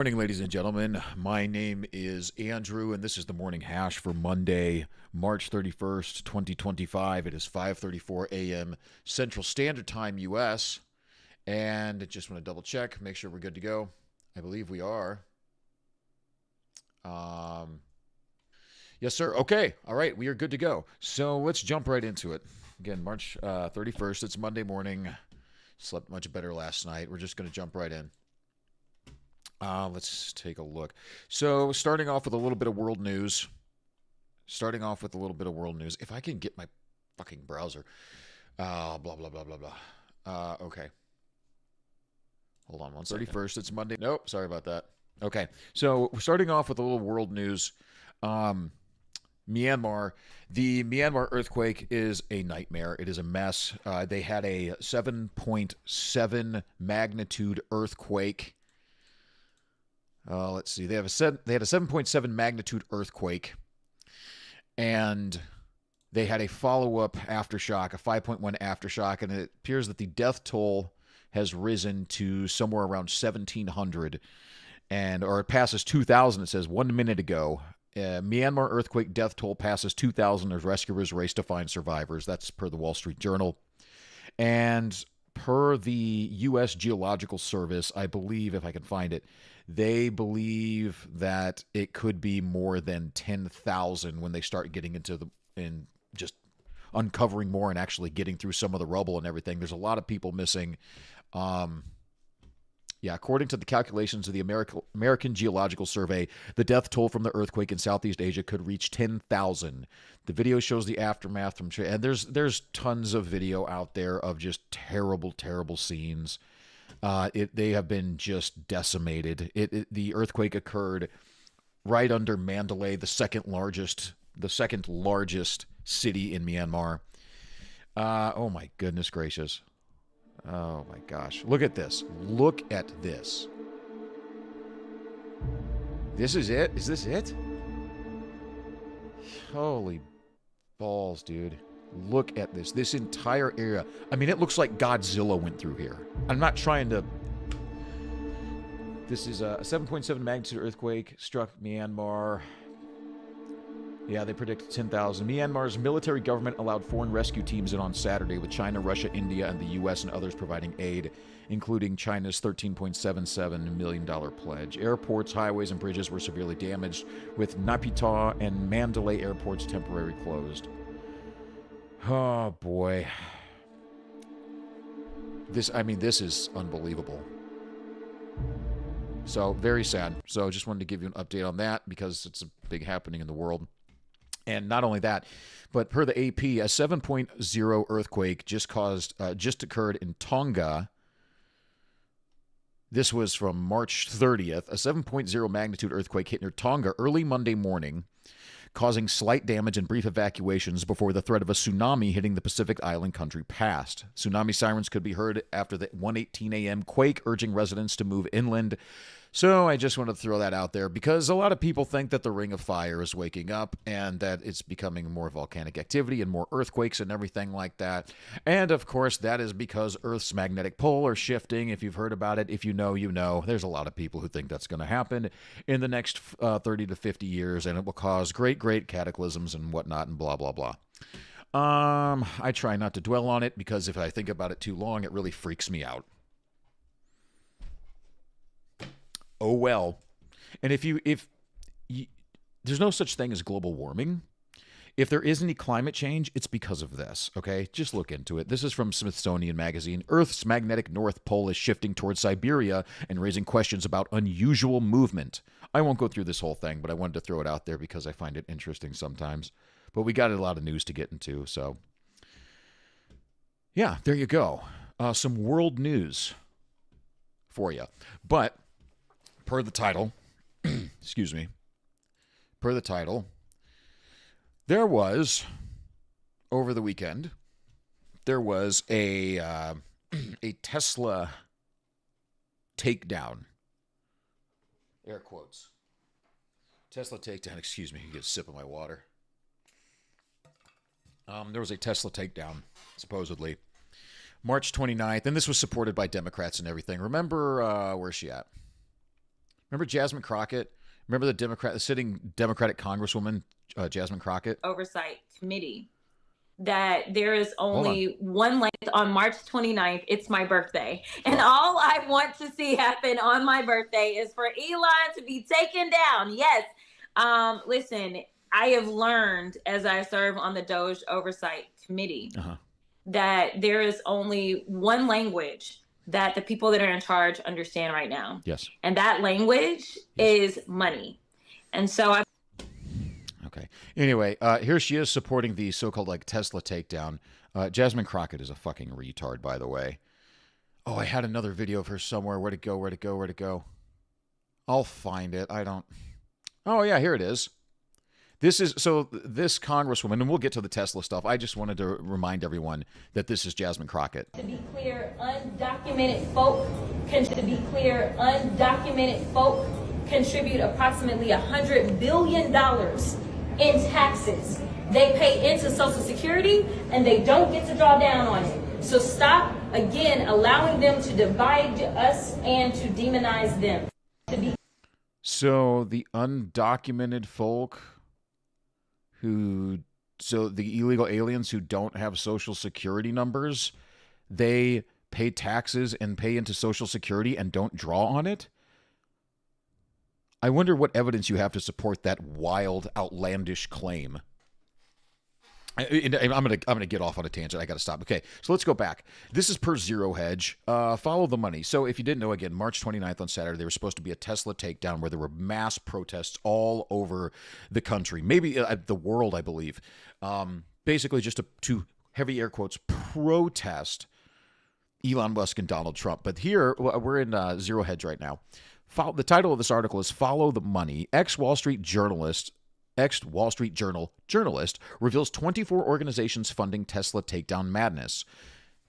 Morning, ladies and gentlemen. My name is Andrew, and this is the Morning Hash for Monday, March 31st, 2025. It is 5:34 a.m. Central Standard Time, U.S., and just want to double check, make sure we're good to go. I believe we are. Um, yes, sir. Okay. All right. We are good to go. So let's jump right into it. Again, March 31st. It's Monday morning. Slept much better last night. We're just going to jump right in. Let's take a look. So, starting off with a little bit of world news. If I can get my fucking browser. Blah, blah, blah, blah, blah. Okay. Hold on one second. 31st, it's Monday. Nope, sorry about that. Okay. So, we're starting off with a little world news. Myanmar. The Myanmar earthquake is a nightmare. It is a mess. They had a 7.7 magnitude earthquake. Let's see. They had a 7.7 magnitude earthquake, and they had a follow-up aftershock, a 5.1 aftershock, and it appears that the death toll has risen to somewhere around 1,700, or it passes 2,000. It says 1 minute ago. Myanmar earthquake death toll passes 2,000 as rescuers race to find survivors. That's per the Wall Street Journal, and per the U.S. Geological Service, I believe, if I can find it, they believe that it could be more than 10,000 when they start getting into just uncovering more and actually getting through some of the rubble and everything. There's a lot of people missing. According to the calculations of the American Geological Survey, the death toll from the earthquake in Southeast Asia could reach 10,000. The video shows the aftermath and there's tons of video out there of just terrible, terrible scenes. They have been just decimated. The earthquake occurred right under Mandalay, the second largest city in Myanmar. Oh my goodness gracious. Oh my gosh. Look at this. Look at this. This is it? Is this it? Holy balls, dude. Look at this. This entire area. I mean, it looks like Godzilla went through here. I'm not trying to... This is a 7.7 magnitude earthquake struck Myanmar. Yeah, they predicted 10,000. Myanmar's military government allowed foreign rescue teams in on Saturday, with China, Russia, India, and the U.S. and others providing aid, including China's $13.77 million pledge. Airports, highways, and bridges were severely damaged, with Naypyidaw and Mandalay airports temporarily closed. Oh, boy. This is unbelievable. So, very sad. So, just wanted to give you an update on that because it's a big happening in the world. And not only that, but per the AP, a 7.0 earthquake just occurred in Tonga. This was from March 30th. A 7.0 magnitude earthquake hit near Tonga early Monday morning, causing slight damage and brief evacuations before the threat of a tsunami hitting the Pacific island country passed. Tsunami sirens could be heard after the 1:18 a.m. quake, urging residents to move inland. So I just wanted to throw that out there because a lot of people think that the Ring of Fire is waking up and that it's becoming more volcanic activity and more earthquakes and everything like that. And of course, that is because Earth's magnetic pole are shifting. If you've heard about it, if you know, you know. There's a lot of people who think that's going to happen in the next 30 to 50 years, and it will cause great, great cataclysms and whatnot and blah, blah, blah. I try not to dwell on it because if I think about it too long, it really freaks me out. Oh well. And if there's no such thing as global warming. If there is any climate change, it's because of this, okay? Just look into it. This is from Smithsonian Magazine. Earth's magnetic north pole is shifting towards Siberia and raising questions about unusual movement. I won't go through this whole thing, but I wanted to throw it out there because I find it interesting sometimes. But we got a lot of news to get into, so yeah, there you go. Some world news for you. But per the title, excuse me, per the title, there was, over the weekend, there was a Tesla takedown. Air quotes. Tesla takedown, excuse me, get a sip of my water. There was a Tesla takedown, supposedly. March 29th, and this was supported by Democrats and everything. Remember, where's she at? Remember Jasmine Crockett? Remember the sitting Democratic Congresswoman, Jasmine Crockett? Oversight Committee, that there is only one length on March 29th. It's my birthday. And all I want to see happen on my birthday is for Elon to be taken down. Yes. Listen, I have learned as I serve on the Doge Oversight Committee that there is only one language that the people that are in charge understand right now. Yes. And that language is money. And so Okay. Anyway, here she is supporting the so-called like Tesla takedown. Jasmine Crockett is a fucking retard, by the way. Oh, I had another video of her somewhere. Where'd it go? Where'd it go? Where'd it go? I'll find it. I don't. Oh, yeah, here it is. This Congresswoman, and we'll get to the Tesla stuff. I just wanted to remind everyone that this is Jasmine Crockett. To be clear, undocumented folk contribute approximately $100 billion in taxes. They pay into Social Security and they don't get to draw down on it. So stop, again, allowing them to divide us and to demonize them. So the undocumented folk the illegal aliens who don't have Social Security numbers, they pay taxes and pay into Social Security and don't draw on it? I wonder what evidence you have to support that wild, outlandish claim. I'm gonna get off on a tangent. I got to stop. Okay, so let's go back. This is per Zero Hedge. Follow the money. So if you didn't know, again, March 29th on Saturday, there was supposed to be a Tesla takedown where there were mass protests all over the country, maybe the world, I believe. Basically, just to heavy air quotes protest Elon Musk and Donald Trump. But here we're in Zero Hedge right now. The title of this article is "Follow the Money." Ex-Wall Street Journal journalist reveals 24 organizations funding Tesla takedown madness.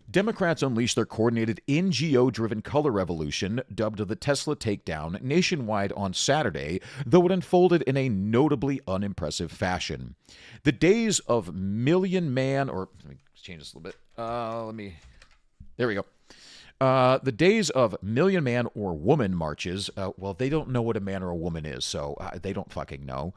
Democrats unleashed their coordinated NGO-driven color revolution, dubbed the Tesla takedown, nationwide on Saturday, though it unfolded in a notably unimpressive fashion. The days of Million Man, or let me change this a little bit. There we go. The days of Million Man or Woman marches, well, they don't know what a man or a woman is, so they don't fucking know.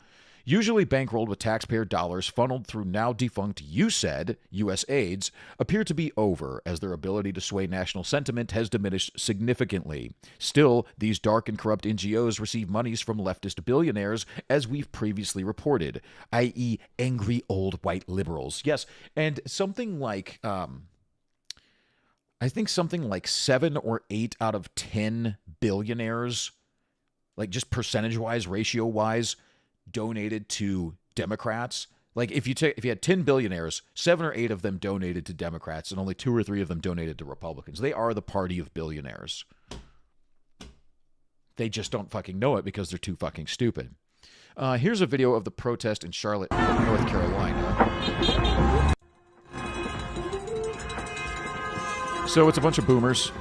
Usually bankrolled with taxpayer dollars funneled through now defunct USAID, USAIDs, appear to be over as their ability to sway national sentiment has diminished significantly. Still, these dark and corrupt NGOs receive monies from leftist billionaires, as we've previously reported, i.e. angry old white liberals. Yes, and something like, I think something like 7 or 8 out of 10 billionaires, like just percentage-wise, ratio-wise, donated to Democrats. Like if you had 10 billionaires, 7 or 8 of them donated to Democrats and only 2 or 3 of them donated to Republicans. They are the party of billionaires. They just don't fucking know it because they're too fucking stupid. Here's a video of the protest in Charlotte, North Carolina. So it's a bunch of boomers.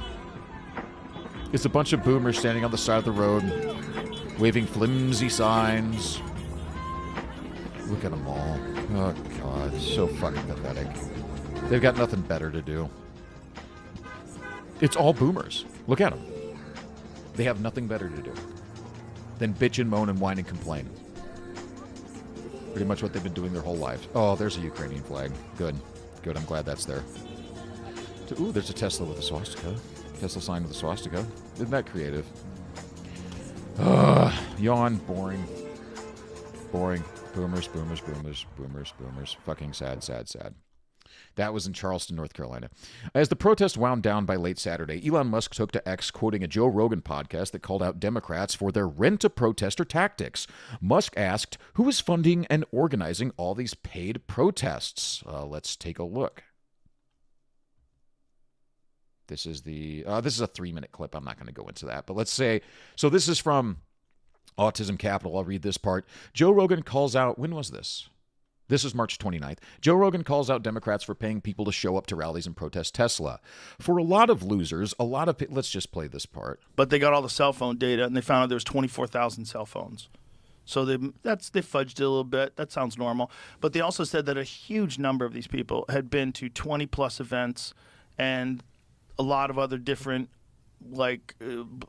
It's a bunch of boomers standing on the side of the road, waving flimsy signs. Look at them all. Oh, God. So fucking pathetic. They've got nothing better to do. It's all boomers. Look at them. They have nothing better to do than bitch and moan and whine and complain. Pretty much what they've been doing their whole lives. Oh, there's a Ukrainian flag. Good. Good. I'm glad that's there. Ooh, there's a Tesla with a swastika. Tesla sign with a swastika. Isn't that creative? Yawn. Boring. Boring. Boomers, boomers, boomers, boomers, boomers. Fucking sad, sad, sad. That was in Charleston, North Carolina. As the protest wound down by late Saturday, Elon Musk took to X, quoting a Joe Rogan podcast that called out Democrats for their rent-a-protester tactics. Musk asked, who is funding and organizing all these paid protests? Let's take a look. This is a 3-minute clip. I'm not going to go into that, but let's say, so this is from Autism Capital. I'll read this part. Joe Rogan calls out, when was this? This is March 29th. Joe Rogan calls out Democrats for paying people to show up to rallies and protest Tesla. For a lot of losers, let's just play this part. But they got all the cell phone data, and they found out there was 24,000 cell phones. So they fudged it a little bit. That sounds normal. But they also said that a huge number of these people had been to 20-plus events and a lot of other different,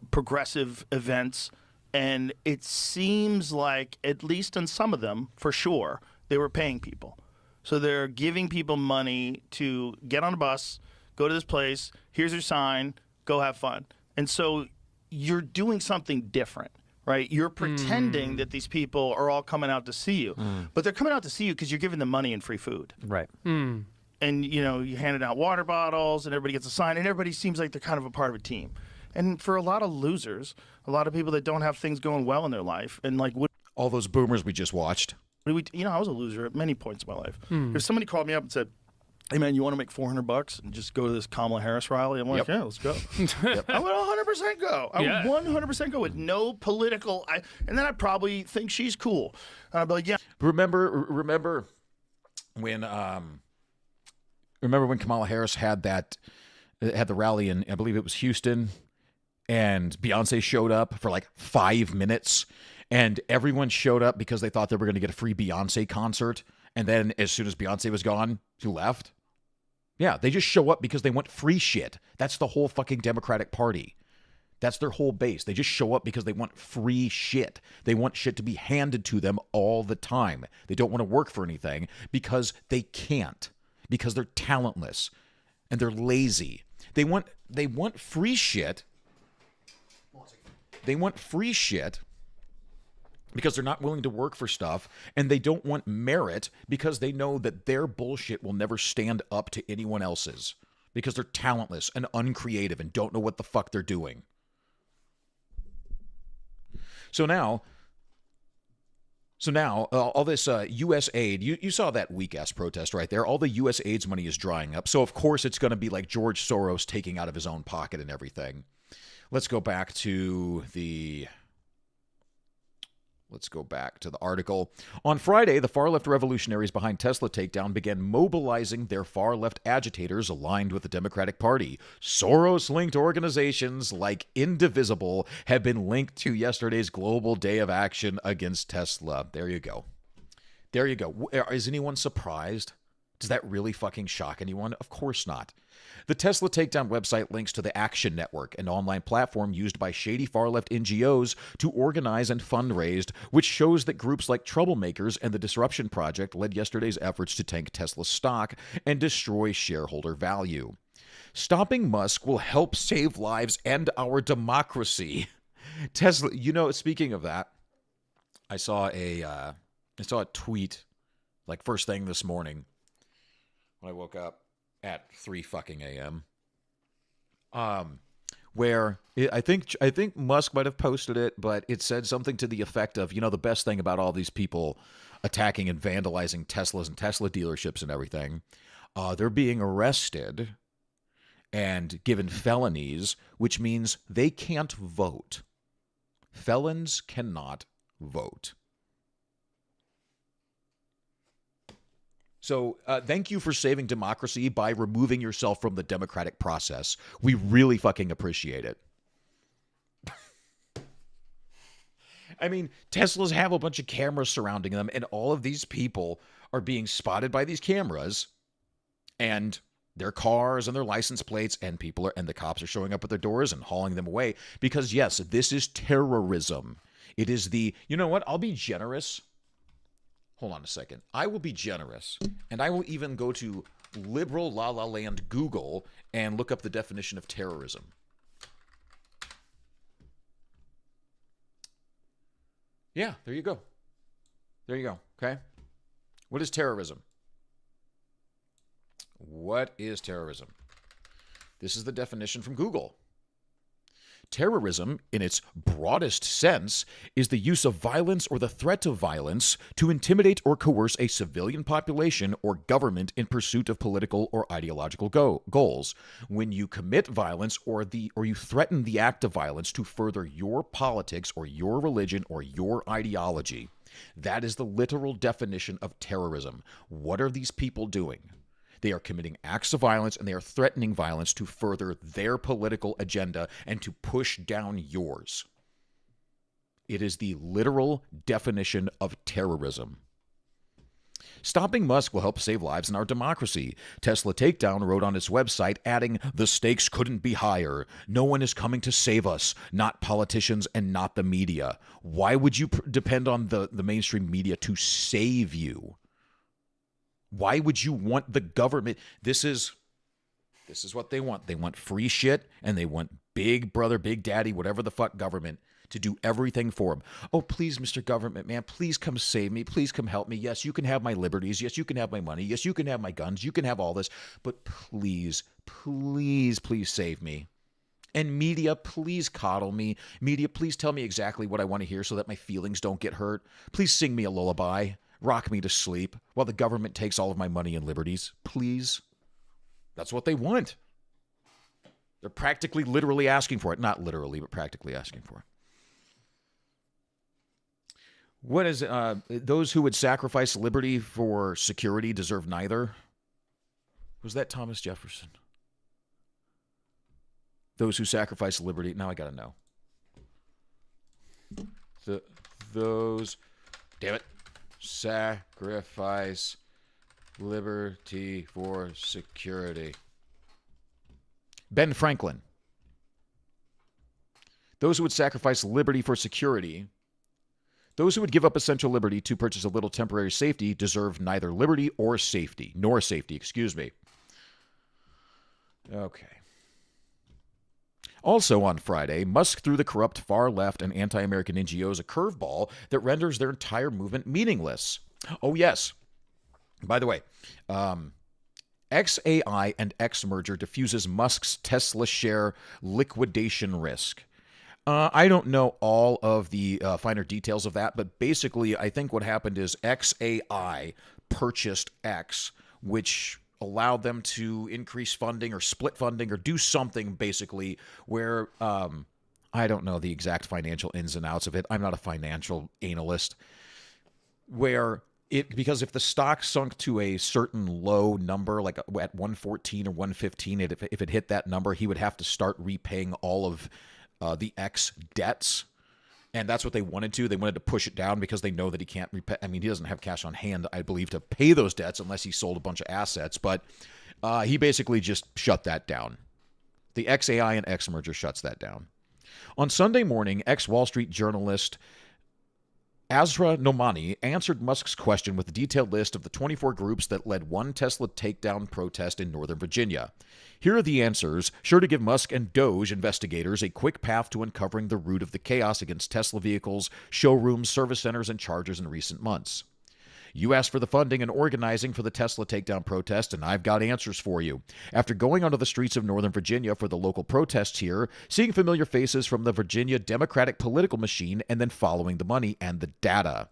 progressive events, And it seems like, at least on some of them, for sure, they were paying people. So they're giving people money to get on a bus, go to this place, here's your sign, go have fun. And so you're doing something different, right? You're pretending that these people are all coming out to see you. But they're coming out to see you because you're giving them money and free food. Right. And, you know, you handed out water bottles and everybody gets a sign and everybody seems like they're kind of a part of a team. And for a lot of losers, a lot of people that don't have things going well in their life, and like, what All those boomers we just watched. do we, you know, I was a loser at many points in my life. If somebody called me up and said, hey, man, you want to make $400 and just go to this Kamala Harris rally? I'm like, yeah, let's go. I would 100% go. I would 100% go with no political. And then I probably think she's cool. And I'd be like, yeah. Remember when Kamala Harris had the rally in, I believe it was Houston, and Beyonce showed up for like 5 minutes, and everyone showed up because they thought they were going to get a free Beyonce concert. And then as soon as Beyonce was gone, she left. Yeah, they just show up because they want free shit. That's the whole fucking Democratic Party. That's their whole base. They just show up because they want free shit. They want shit to be handed to them all the time. They don't want to work for anything because they can't, because they're talentless and they're lazy. They want free shit. They want free shit because they're not willing to work for stuff, and they don't want merit because they know that their bullshit will never stand up to anyone else's because they're talentless and uncreative and don't know what the fuck they're doing. So now, all this U.S. aid, you saw that weak-ass protest right there. All the U.S. aid's money is drying up. So, of course, it's going to be like George Soros taking out of his own pocket and everything. Let's go back to the article. On Friday, the far-left revolutionaries behind Tesla Takedown began mobilizing their far-left agitators aligned with the Democratic Party. Soros-linked organizations like Indivisible have been linked to yesterday's global day of action against Tesla. There you go. Is anyone surprised? Does that really fucking shock anyone? Of course not. The Tesla Takedown website links to the Action Network, an online platform used by shady far-left NGOs to organize and fundraise, which shows that groups like Troublemakers and the Disruption Project led yesterday's efforts to tank Tesla's stock and destroy shareholder value. Stopping Musk will help save lives and our democracy. Tesla, speaking of that, I saw a tweet like first thing this morning when I woke up at 3 fucking a.m. Where I think Musk might have posted it, but it said something to the effect of, the best thing about all these people attacking and vandalizing Teslas and Tesla dealerships and everything, they're being arrested and given felonies, which means they can't vote. Felons cannot vote. So thank you for saving democracy by removing yourself from the democratic process. We really fucking appreciate it. I mean, Teslas have a bunch of cameras surrounding them, and all of these people are being spotted by these cameras, and their cars and their license plates, and the cops are showing up at their doors and hauling them away because, yes, this is terrorism. It is you know what? I'll be generous. Hold on a second. I will be generous, and I will even go to liberal la la land Google and look up the definition of terrorism. Yeah, there you go. Okay? What is terrorism? What is terrorism? This is the definition from Google. Terrorism, in its broadest sense, is the use of violence or the threat of violence to intimidate or coerce a civilian population or government in pursuit of political or ideological goals. When you commit violence or you threaten the act of violence to further your politics or your religion or your ideology, that is the literal definition of terrorism. What are these people doing? They are committing acts of violence and they are threatening violence to further their political agenda and to push down yours. It is the literal definition of terrorism. Stopping Musk will help save lives in our democracy. Tesla Takedown wrote on its website, adding, "The stakes couldn't be higher. No one is coming to save us, not politicians and not the media." Why would you depend on the mainstream media to save you? Why would you want the government? This is what they want. They want free shit, and they want big brother, big daddy, whatever the fuck government to do everything for them. Oh, please, Mr. Government, man, please come save me. Please come help me. Yes, you can have my liberties. Yes, you can have my money. Yes, you can have my guns. You can have all this. But please, please, please save me. And media, please coddle me. Media, please tell me exactly what I want to hear so that my feelings don't get hurt. Please sing me a lullaby. Rock me to sleep while the government takes all of my money and liberties. Please. That's what they want. They're practically, literally asking for it. Not literally, but practically asking for it. What is those who would sacrifice liberty for security deserve neither? Was that Thomas Jefferson? Those who sacrifice liberty. Now I got to know. Those, damn it, sacrifice liberty for security. Ben Franklin. Those who would sacrifice liberty for security. Those who would give up essential liberty to purchase a little temporary safety deserve neither liberty or safety, nor safety, excuse me. Okay. Also on Friday, Musk threw the corrupt far left and anti-American NGOs a curveball that renders their entire movement meaningless. Oh, yes. By the way, XAI and X merger diffuses Musk's Tesla share liquidation risk. I don't know all of the finer details of that, but basically I think what happened is XAI purchased X, which allowed them to increase funding or split funding or do something basically where I don't know the exact financial ins and outs of it. I'm not a financial analyst. Because if the stock sunk to a certain low number, like at 114 or 115, if it hit that number, he would have to start repaying all of the X debts. And that's what they wanted to. They wanted to push it down because they know that he can't repay. I mean, he doesn't have cash on hand, I believe, to pay those debts unless he sold a bunch of assets. But he basically just shut that down. The XAI and X merger shuts that down. On Sunday morning, ex-Wall Street journalist Azra Nomani answered Musk's question with a detailed list of the 24 groups that led one Tesla takedown protest in Northern Virginia. Here are the answers, sure to give Musk and Doge investigators a quick path to uncovering the root of the chaos against Tesla vehicles, showrooms, service centers, and chargers in recent months. You asked for the funding and organizing for the Tesla takedown protest, and I've got answers for you. After going onto the streets of Northern Virginia for the local protests here, seeing familiar faces from the Virginia Democratic political machine, and then following the money and the data.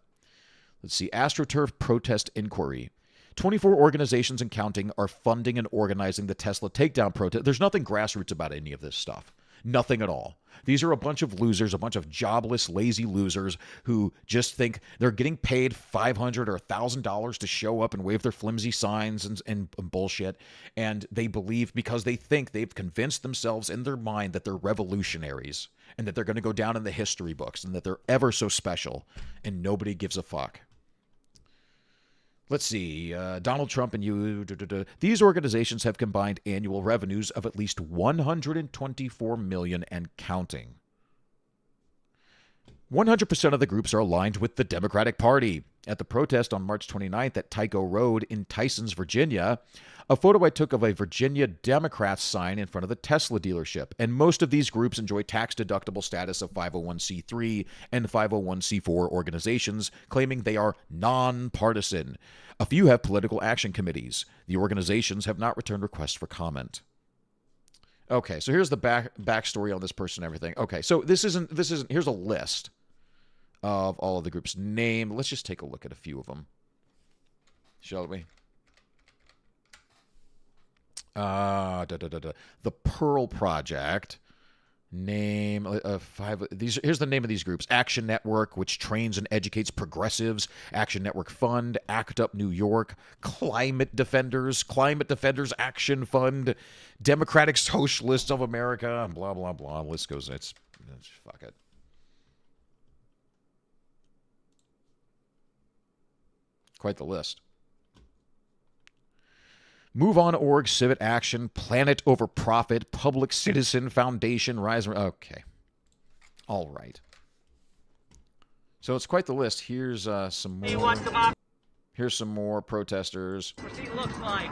Let's see, AstroTurf Protest Inquiry. 24 organizations and counting are funding and organizing the Tesla takedown protest. There's nothing grassroots about any of this stuff. Nothing at all. These are a bunch of losers, a bunch of jobless, lazy losers who just think they're getting paid $500 or $1,000 to show up and wave their flimsy signs and bullshit. And they believe, because they think they've convinced themselves in their mind that they're revolutionaries and that they're going to go down in the history books and that they're ever so special, and nobody gives a fuck. Let's see, Donald Trump and you. These organizations have combined annual revenues of at least $124 million and counting. 100% of the groups are aligned with the Democratic Party. At the protest on March 29th at Tyco Road in Tysons, Virginia, a photo I took of a Virginia Democrats sign in front of the Tesla dealership. And most of these groups enjoy tax-deductible status of 501c3 and 501c4 organizations, claiming they are nonpartisan. A few have political action committees. The organizations have not returned requests for comment. Okay, so here's the backstory on this person and everything. Okay, so this isn't, here's a list of all of the groups. Let's just take a look at a few of them, shall we? The Pearl Project. Here's the name of these groups. Action Network, which trains and educates progressives. Action Network Fund, ACT UP New York, Climate Defenders Action Fund, Democratic Socialists of America, blah, blah, blah. List goes, it's fuck it. Quite the list. MoveOn.org, Civic Action, Planet Over Profit, Public Citizen Foundation, Rise. Okay. All right. So it's quite the list. Here's some more. Here's some more protesters. Democracy looks like.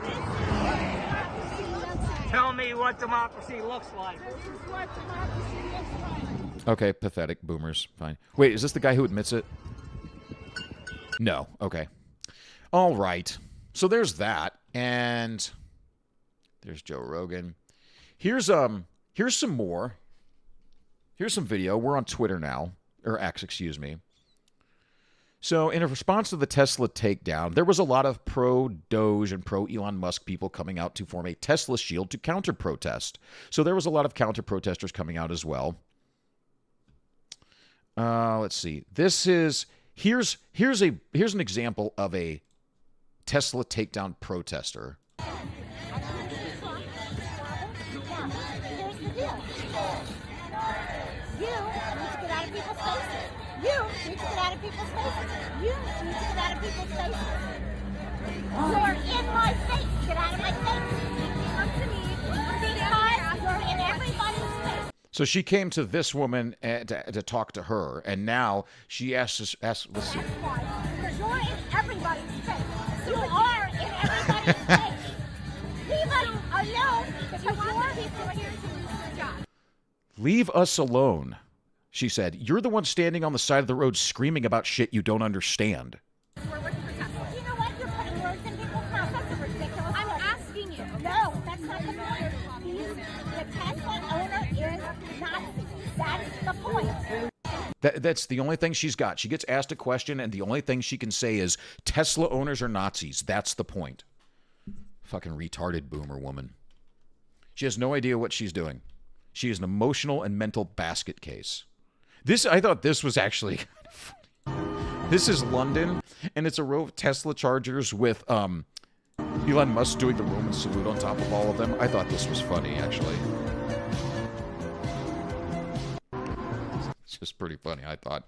Tell me what democracy looks like. This is what democracy looks like. Okay, pathetic boomers. Fine. Wait, is this the guy who admits it? No. Okay. All right. So there's that, and there's Joe Rogan. Here's some more. Here's some video. We're on Twitter now, or X, excuse me. So in a response to the Tesla takedown, there was a lot of pro-Doge and pro-Elon Musk people coming out to form a Tesla shield to counter-protest. So there was a lot of counter-protesters coming out as well. Let's see. Here's an example of a Tesla takedown protester. You're in my face. Get out of my face. Come to me. Because you're in everybody's face. So she came to this woman to talk to her, and now she asks let's see. That's why. Because you're in everybody's face. You are in everybody's face. Leave us alone because you're people here to lose their job. Leave us alone, she said. You're the one standing on the side of the road screaming about shit you don't understand. We're looking for Tesla. You know what? You're putting words in people's mouths. That's a ridiculous. I'm asking you. No, that's not the point. The Tesla owner is Nazi. That's the point. That's the only thing she's got. She gets asked a question, and the only thing she can say is, Tesla owners are Nazis. That's the point. Fucking retarded boomer woman. She has no idea what she's doing. She is an emotional and mental basket case. I thought this was actually kind of funny. This is London, and it's a row of Tesla Chargers with Elon Musk doing the Roman salute on top of all of them. I thought this was funny, actually. It's just pretty funny, I thought.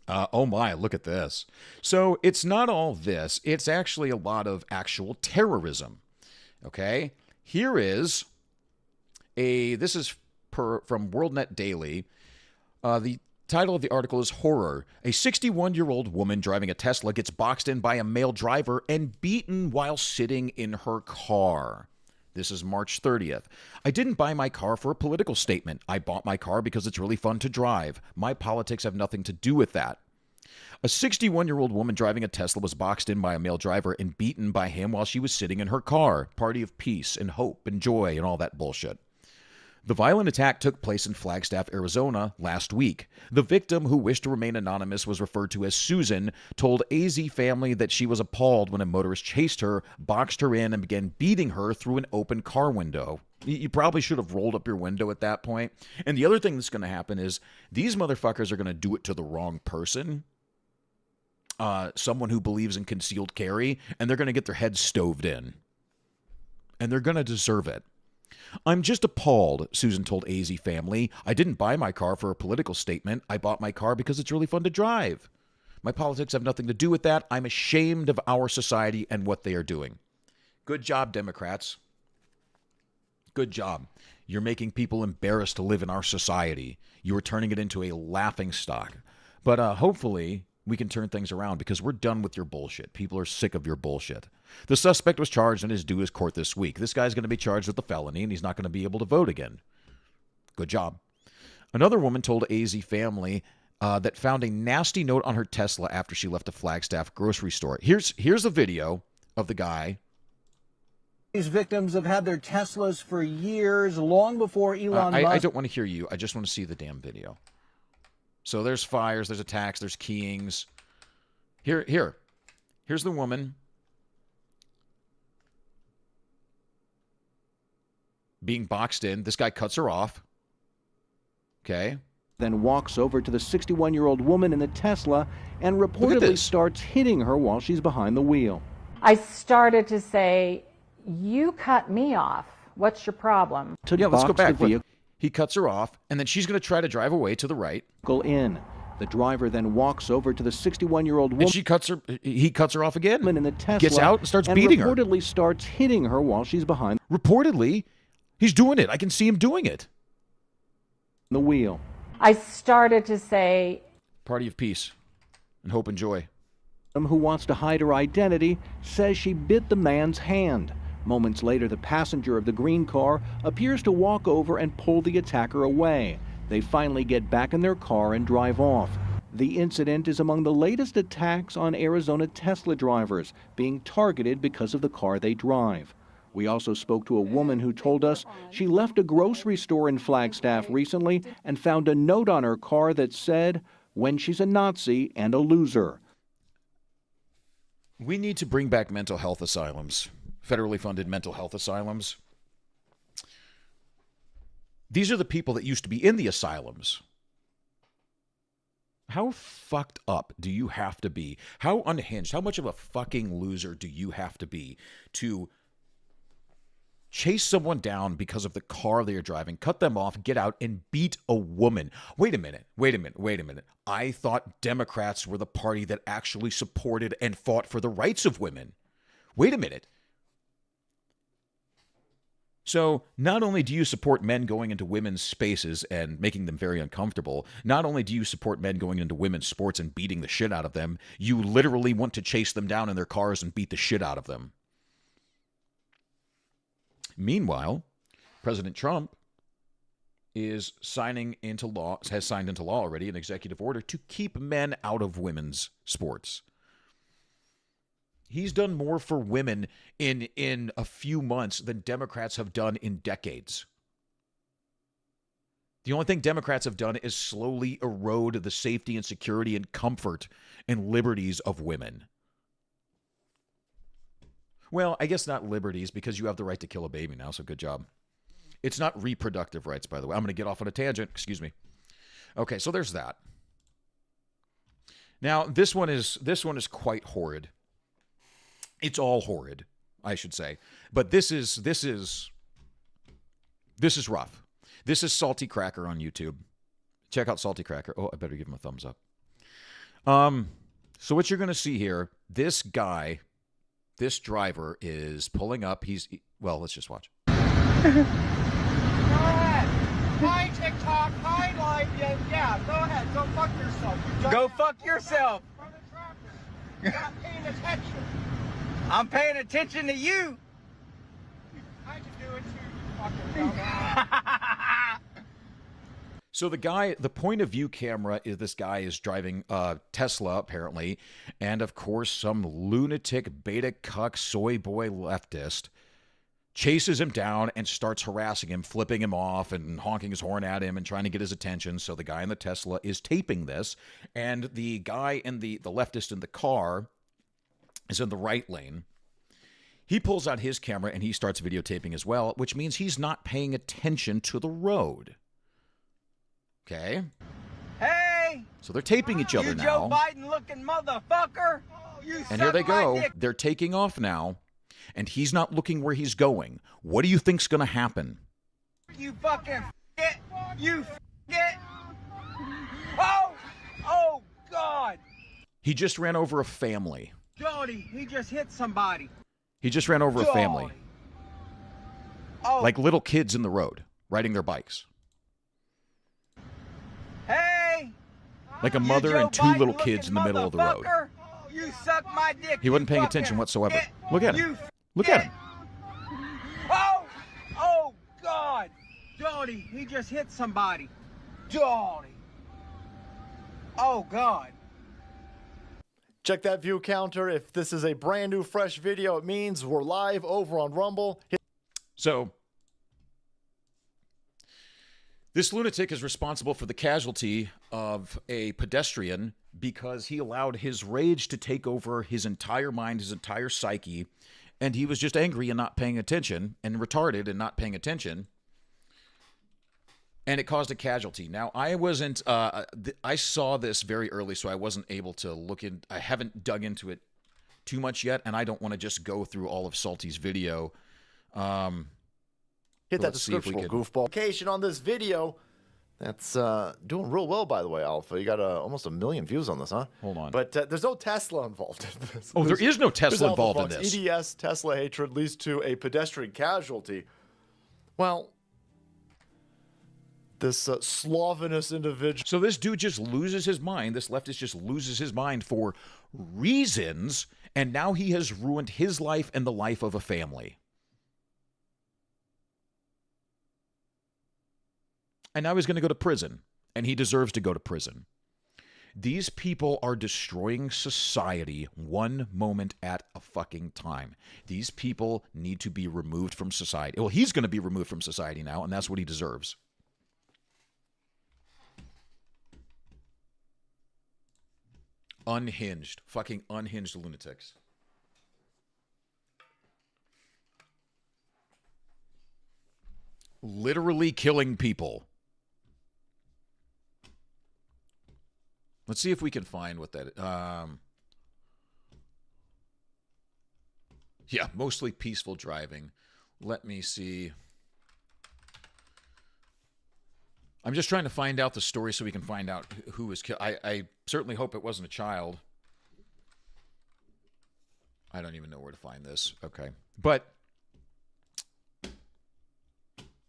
Oh my, look at this. So it's not all this. It's actually a lot of actual terrorism. Okay? Here is this is from WorldNet Daily. The title of the article is Horror. A 61-year-old woman driving a Tesla gets boxed in by a male driver and beaten while sitting in her car. This is March 30th. I didn't buy my car for a political statement. I bought my car because it's really fun to drive. My politics have nothing to do with that. A 61-year-old woman driving a Tesla was boxed in by a male driver and beaten by him while she was sitting in her car. Party of peace and hope and joy and all that bullshit. The violent attack took place in Flagstaff, Arizona last week. The victim, who wished to remain anonymous, was referred to as Susan, told AZ Family that she was appalled when a motorist chased her, boxed her in, and began beating her through an open car window. You probably should have rolled up your window at that point. And the other thing that's going to happen is these motherfuckers are going to do it to the wrong person. Someone who believes in concealed carry, and they're going to get their heads stoved in. And they're going to deserve it. I'm just appalled, Susan told AZ Family. I didn't buy my car for a political statement. I bought my car because it's really fun to drive. My politics have nothing to do with that. I'm ashamed of our society and what they are doing. Good job, Democrats. Good job. You're making people embarrassed to live in our society. You are turning it into a laughingstock. But hopefully we can turn things around because we're done with your bullshit. People are sick of your bullshit. The suspect was charged and is due his court this week. This guy's going to be charged with a felony, and he's not going to be able to vote again. Good job. Another woman told AZ Family that found a nasty note on her Tesla after she left a Flagstaff grocery store. Here's a video of the guy. These victims have had their Teslas for years, long before Elon Musk. I don't want to hear you. I just want to see the damn video. So there's fires, there's attacks, there's keyings. Here's the woman being boxed in. This guy cuts her off. Okay. Then walks over to the 61-year-old woman in the Tesla and reportedly starts hitting her while she's behind the wheel. I started to say, you cut me off. What's your problem? Let's go back. He cuts her off, and then she's going to try to drive away to the right. In. The driver then walks over to the 61-year-old woman. And he cuts her off again. In the Tesla, gets out and starts beating her. Reportedly starts hitting her while she's behind. Reportedly, he's doing it. I can see him doing it. The wheel. I started to say, Party of peace and hope and joy. Who wants to hide her identity says she bit the man's hand. Moments later, the passenger of the green car appears to walk over and pull the attacker away. They finally get back in their car and drive off. The incident is among the latest attacks on Arizona Tesla drivers, being targeted because of the car they drive. We also spoke to a woman who told us she left a grocery store in Flagstaff recently and found a note on her car that said, "When she's a Nazi and a loser." We need to bring back mental health asylums, federally funded mental health asylums. These are the people that used to be in the asylums. How fucked up do you have to be? How unhinged? How much of a fucking loser do you have to be to chase someone down because of the car they are driving, cut them off, get out, and beat a woman? Wait a minute. I thought Democrats were the party that actually supported and fought for the rights of women. Wait a minute. So not only do you support men going into women's spaces and making them very uncomfortable, not only do you support men going into women's sports and beating the shit out of them, you literally want to chase them down in their cars and beat the shit out of them. Meanwhile, President Trump has signed into law already an executive order to keep men out of women's sports. He's done more for women in a few months than Democrats have done in decades. The only thing Democrats have done is slowly erode the safety and security and comfort and liberties of women. Well, I guess not liberties, because you have the right to kill a baby now, so good job. It's not reproductive rights, by the way. I'm going to get off on a tangent. Excuse me. Okay, so there's that. Now, this one is quite horrid. It's all horrid, I should say. But this is rough. This is Salty Cracker on YouTube. Check out Salty Cracker. Oh, I better give him a thumbs up. So what you're going to see here, this guy, this driver is pulling up. Well, let's just watch. Go ahead. Hi, TikTok. Hi, live. Yeah, go ahead. Go fuck yourself. Go fuck yourself. From the traffic. You're not paying attention. I'm paying attention to you. I can do it too. You fucking dumbass. So the point of view camera is this guy is driving Tesla, apparently, and of course some lunatic beta cuck soy boy leftist chases him down and starts harassing him, flipping him off and honking his horn at him and trying to get his attention. So the guy in the Tesla is taping this, and the guy in the leftist in the car is in the right lane. He pulls out his camera and he starts videotaping as well, which means he's not paying attention to the road. Okay? Hey! So they're taping each other You now. Joe Biden looking motherfucker! You And here they suck my go. dick. They're taking off now, and he's not looking where he's going. What do you think's going to happen? You fucking it! You it! Oh! Oh, God! He just ran over a family. Jody, he just hit somebody. He just ran over a family. Oh. Like little kids in the road, riding their bikes. Hey! Like a You mother Joe and two Biden little kids in the looking middle of the road. motherfucker. You suck my dick. He wasn't you paying fucking attention whatsoever. it. Look at You him. Look at him. Oh! Oh, God! Jody, he just hit somebody. Jody! Oh, God. Check that view counter. If this is a brand new, fresh video, it means we're live over on Rumble. So, this lunatic is responsible for the casualty of a pedestrian because he allowed his rage to take over his entire mind, his entire psyche, and he was just angry and not paying attention, and retarded and not paying attention, and it caused a casualty. Now, I wasn't, I saw this very early, so I wasn't able to look in, I haven't dug into it too much yet, and I don't want to just go through all of Salty's video. Hit that description, goofball. Location on this video, That's doing real well, by the way, Alpha. You got almost 1 million views on this, huh? Hold on. But there's no Tesla involved in this. Oh, there is no Tesla there's involved in Alpha this. Fox. EDS Tesla hatred leads to a pedestrian casualty. Well, this Slovenous individual. So this dude just loses his mind. This leftist just loses his mind for reasons, and now he has ruined his life and the life of a family. And now he's going to go to prison, and he deserves to go to prison. These people are destroying society one moment at a fucking time. These people need to be removed from society. Well, he's going to be removed from society now, and that's what he deserves. Unhinged. Fucking unhinged lunatics. Literally killing people. Let's see if we can find what that. Yeah, mostly peaceful driving. Let me see. I'm just trying to find out the story so we can find out who was killed. I certainly hope it wasn't a child. I don't even know where to find this. Okay, but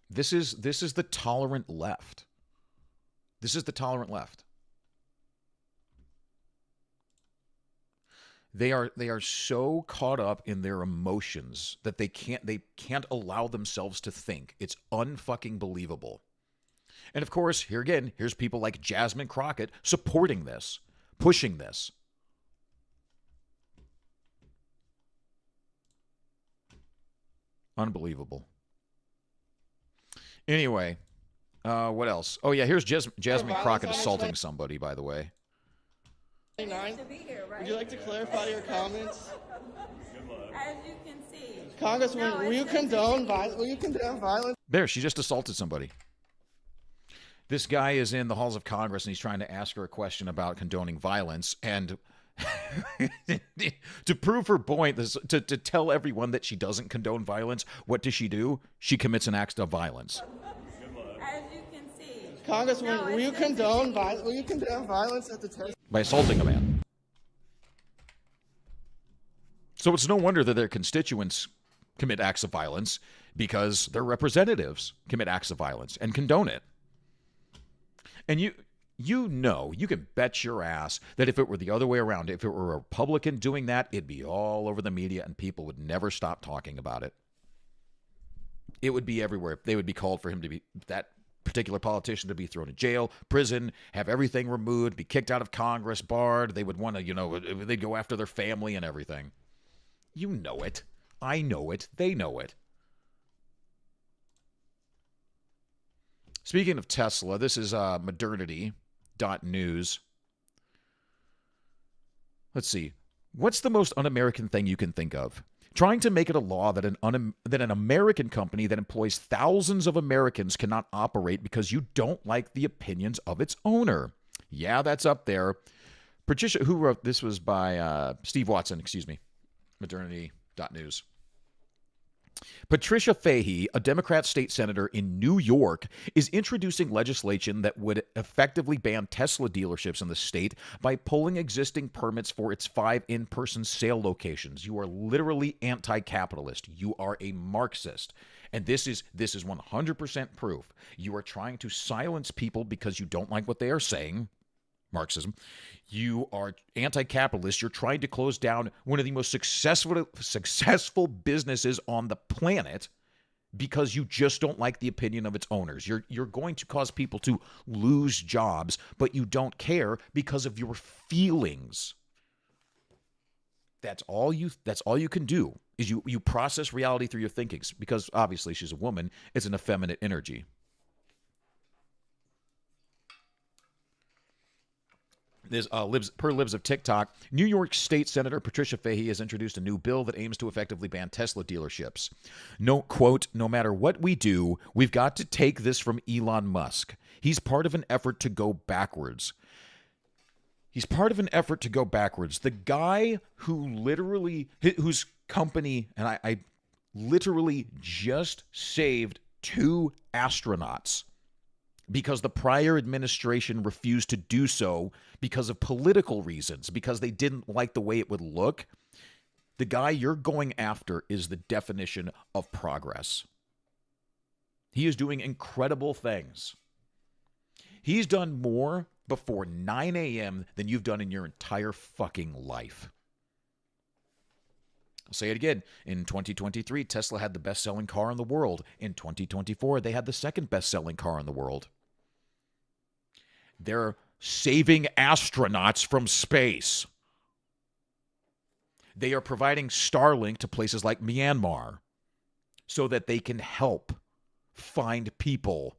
this is the tolerant left. This is the tolerant left. They are so caught up in their emotions that they can't allow themselves to think. It's unfucking believable. And of course, here again, here's people like Jasmine Crockett supporting this, pushing this. Unbelievable. Anyway, what else? Oh yeah, here's Jasmine Crockett assaulting somebody, by the way. Would you like to clarify your comments? As you can see. Congressman, will you condone violence? There, she just assaulted somebody. This guy is in the halls of Congress, and he's trying to ask her a question about condoning violence. And to prove her point, to tell everyone that she doesn't condone violence, what does she do? She commits an act of violence. As you can see. Congressman, will you condone violence at the test? By assaulting a man. So it's no wonder that their constituents commit acts of violence, because their representatives commit acts of violence and condone it. And you can bet your ass that if it were the other way around, if it were a Republican doing that, it'd be all over the media and people would never stop talking about it. It would be everywhere. They would be called for him to be, that particular politician, to be thrown in jail, prison, have everything removed, be kicked out of Congress, barred. They would want to, they'd go after their family and everything. You know it. I know it. They know it. Speaking of Tesla, this is modernity.news. Let's see. What's the most un-American thing you can think of? Trying to make it a law that an American company that employs thousands of Americans cannot operate because you don't like the opinions of its owner. Yeah, that's up there. Patricia, who wrote this, was by Steve Watson, modernity.news. Patricia Fahey, a Democrat state senator in New York, is introducing legislation that would effectively ban Tesla dealerships in the state by pulling existing permits for its 5 in-person sale locations. You are literally anti-capitalist. You are a Marxist. And this is 100% proof. You are trying to silence people because you don't like what they are saying. Marxism. You are anti-capitalist. You're trying to close down one of the most successful businesses on the planet because you just don't like the opinion of its owners. You're going to cause people to lose jobs, but you don't care because of your feelings. That's all you can do, is you process reality through your thinkings, because obviously she's a woman. It's an effeminate energy. This per Libs of TikTok, New York State Senator Patricia Fahey has introduced a new bill that aims to effectively ban Tesla dealerships. No, quote, no matter what we do, we've got to take this from Elon Musk. He's part of an effort to go backwards. The guy whose company, and I literally just saved 2 astronauts. because the prior administration refused to do so because of political reasons, because they didn't like the way it would look. The guy you're going after is the definition of progress. He is doing incredible things. He's done more before 9 a.m. than you've done in your entire fucking life. I'll say it again. In 2023, Tesla had the best-selling car in the world. In 2024, they had the second best-selling car in the world. They're saving astronauts from space. They are providing Starlink to places like Myanmar so that they can help find people.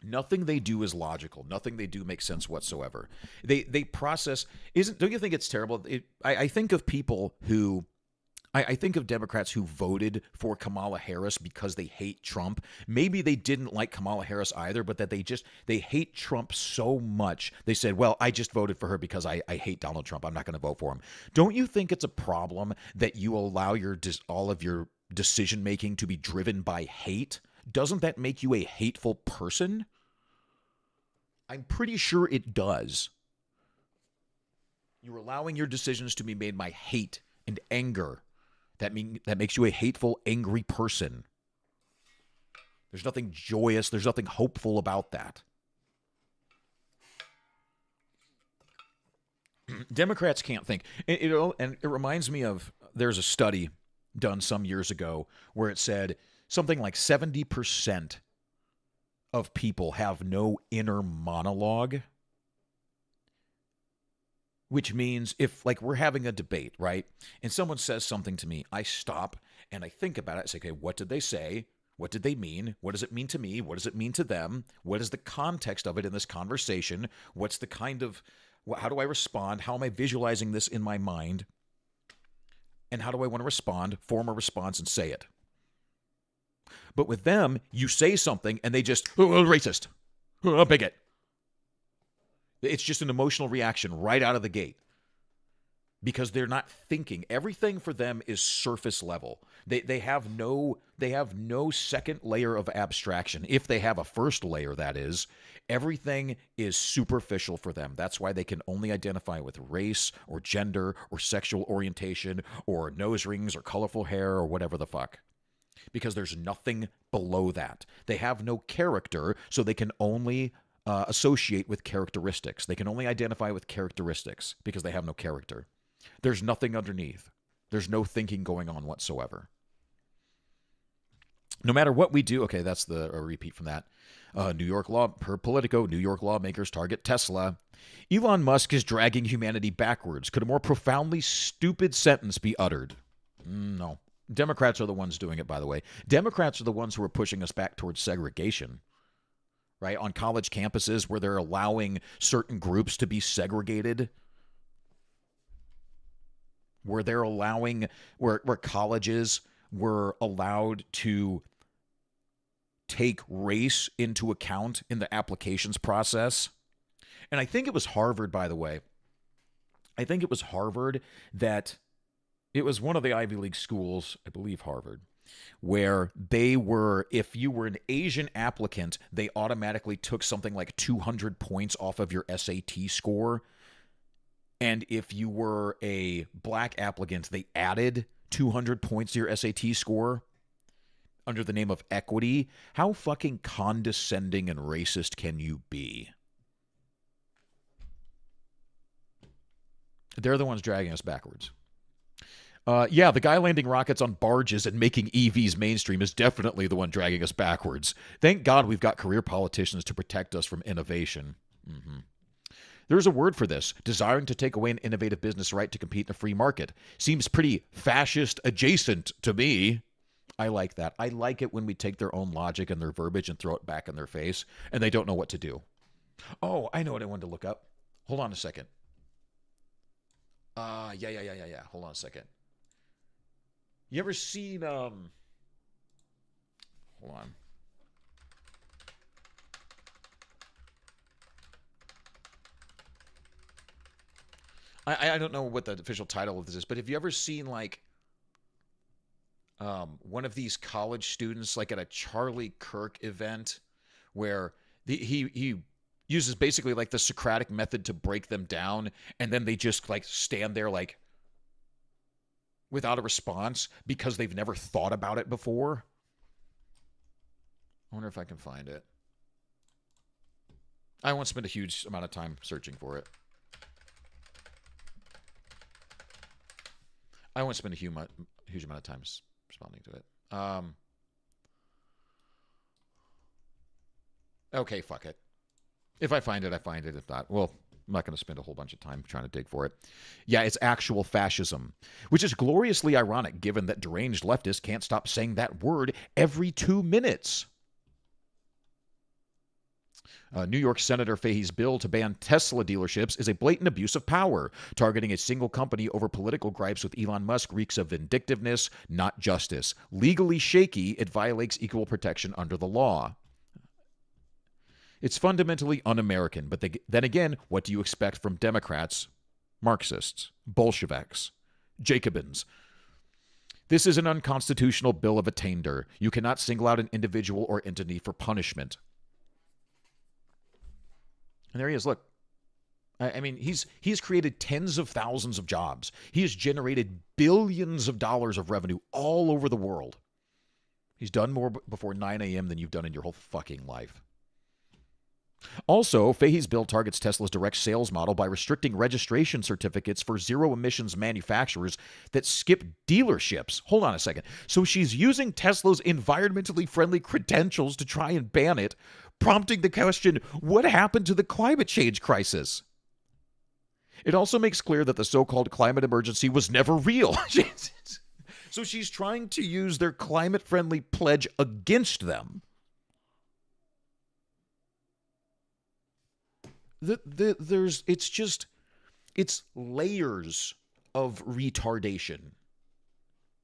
Nothing they do is logical. Nothing they do makes sense whatsoever. They process don't you think it's terrible? I think of people who I think of Democrats who voted for Kamala Harris because they hate Trump. Maybe they didn't like Kamala Harris either, but that they hate Trump so much. They said, well, I just voted for her because I hate Donald Trump. I'm not going to vote for him. Don't you think it's a problem that you allow all of your decision-making to be driven by hate? Doesn't that make you a hateful person? I'm pretty sure it does. You're allowing your decisions to be made by hate and anger. That makes you a hateful, angry person. There's nothing joyous, there's nothing hopeful about that. Democrats can't think. And it reminds me of, there's a study done some years ago where it said something like 70% of people have no inner monologue. Which means if, like, we're having a debate, right? And someone says something to me, I stop and I think about it. I say, okay, what did they say? What did they mean? What does it mean to me? What does it mean to them? What is the context of it in this conversation? What's the kind of, how do I respond? How am I visualizing this in my mind? And how do I want to respond, form a response, and say it? But with them, you say something and they just, racist, bigot. It's just an emotional reaction right out of the gate because they're not thinking. Everything for them is surface level. They have no second layer of abstraction. If they have a first layer, that is, everything is superficial for them. That's why they can only identify with race or gender or sexual orientation or nose rings or colorful hair or whatever the fuck. Because there's nothing below that. They have no character, so they can only associate with characteristics. They can only identify with characteristics because they have no character. There's nothing underneath. There's no thinking going on whatsoever. No matter what we do, okay, that's a repeat from that. New York law, per Politico, New York lawmakers target Tesla. Elon Musk is dragging humanity backwards. Could a more profoundly stupid sentence be uttered? No. Democrats are the ones doing it, by the way. Democrats are the ones who are pushing us back towards segregation. Right, on college campuses where they're allowing certain groups to be segregated, where they're allowing, where colleges were allowed to take race into account in the applications process. And I think it was Harvard, by the way. I think it was Harvard that, it was one of the Ivy League schools, I believe Harvard, where they were, if you were an Asian applicant, they automatically took something like 200 points off of your SAT score. And if you were a black applicant, they added 200 points to your SAT score under the name of equity. How fucking condescending and racist can you be? They're the ones dragging us backwards. Yeah, the guy landing rockets on barges and making EVs mainstream is definitely the one dragging us backwards. Thank God we've got career politicians to protect us from innovation. Mm-hmm. There's a word for this, desiring to take away an innovative business right to compete in a free market. Seems pretty fascist adjacent to me. I like that. I like it when we take their own logic and their verbiage and throw it back in their face, and they don't know what to do. Oh, I know what I wanted to look up. Hold on a second. Yeah. Hold on a second. You ever seen, hold on. I don't know what the official title of this is, but have you ever seen, like, one of these college students, like at a Charlie Kirk event, where he uses basically like the Socratic method to break them down, and then they just like stand there like without a response because they've never thought about it before. I wonder if I can find it. I won't spend a huge amount of time searching for it. I won't spend a huge amount of time responding to it. Okay, fuck it. If I find it, I find it. If not, well, I'm not going to spend a whole bunch of time trying to dig for it. Yeah, it's actual fascism, which is gloriously ironic given that deranged leftists can't stop saying that word every 2 minutes. New York Senator Fahey's bill to ban Tesla dealerships is a blatant abuse of power. Targeting a single company over political gripes with Elon Musk reeks of vindictiveness, not justice. Legally shaky, it violates equal protection under the law. It's fundamentally un-American, but then again, what do you expect from Democrats, Marxists, Bolsheviks, Jacobins? This is an unconstitutional bill of attainder. You cannot single out an individual or entity for punishment. And there he is. Look, I mean, he's created tens of thousands of jobs. He has generated billions of dollars of revenue all over the world. He's done more before 9 a.m. than you've done in your whole fucking life. Also, Fahey's bill targets Tesla's direct sales model by restricting registration certificates for zero-emissions manufacturers that skip dealerships. Hold on a second. So she's using Tesla's environmentally friendly credentials to try and ban it, prompting the question, what happened to the climate change crisis? It also makes clear that the so-called climate emergency was never real. So she's trying to use their climate-friendly pledge against them. It's layers of retardation.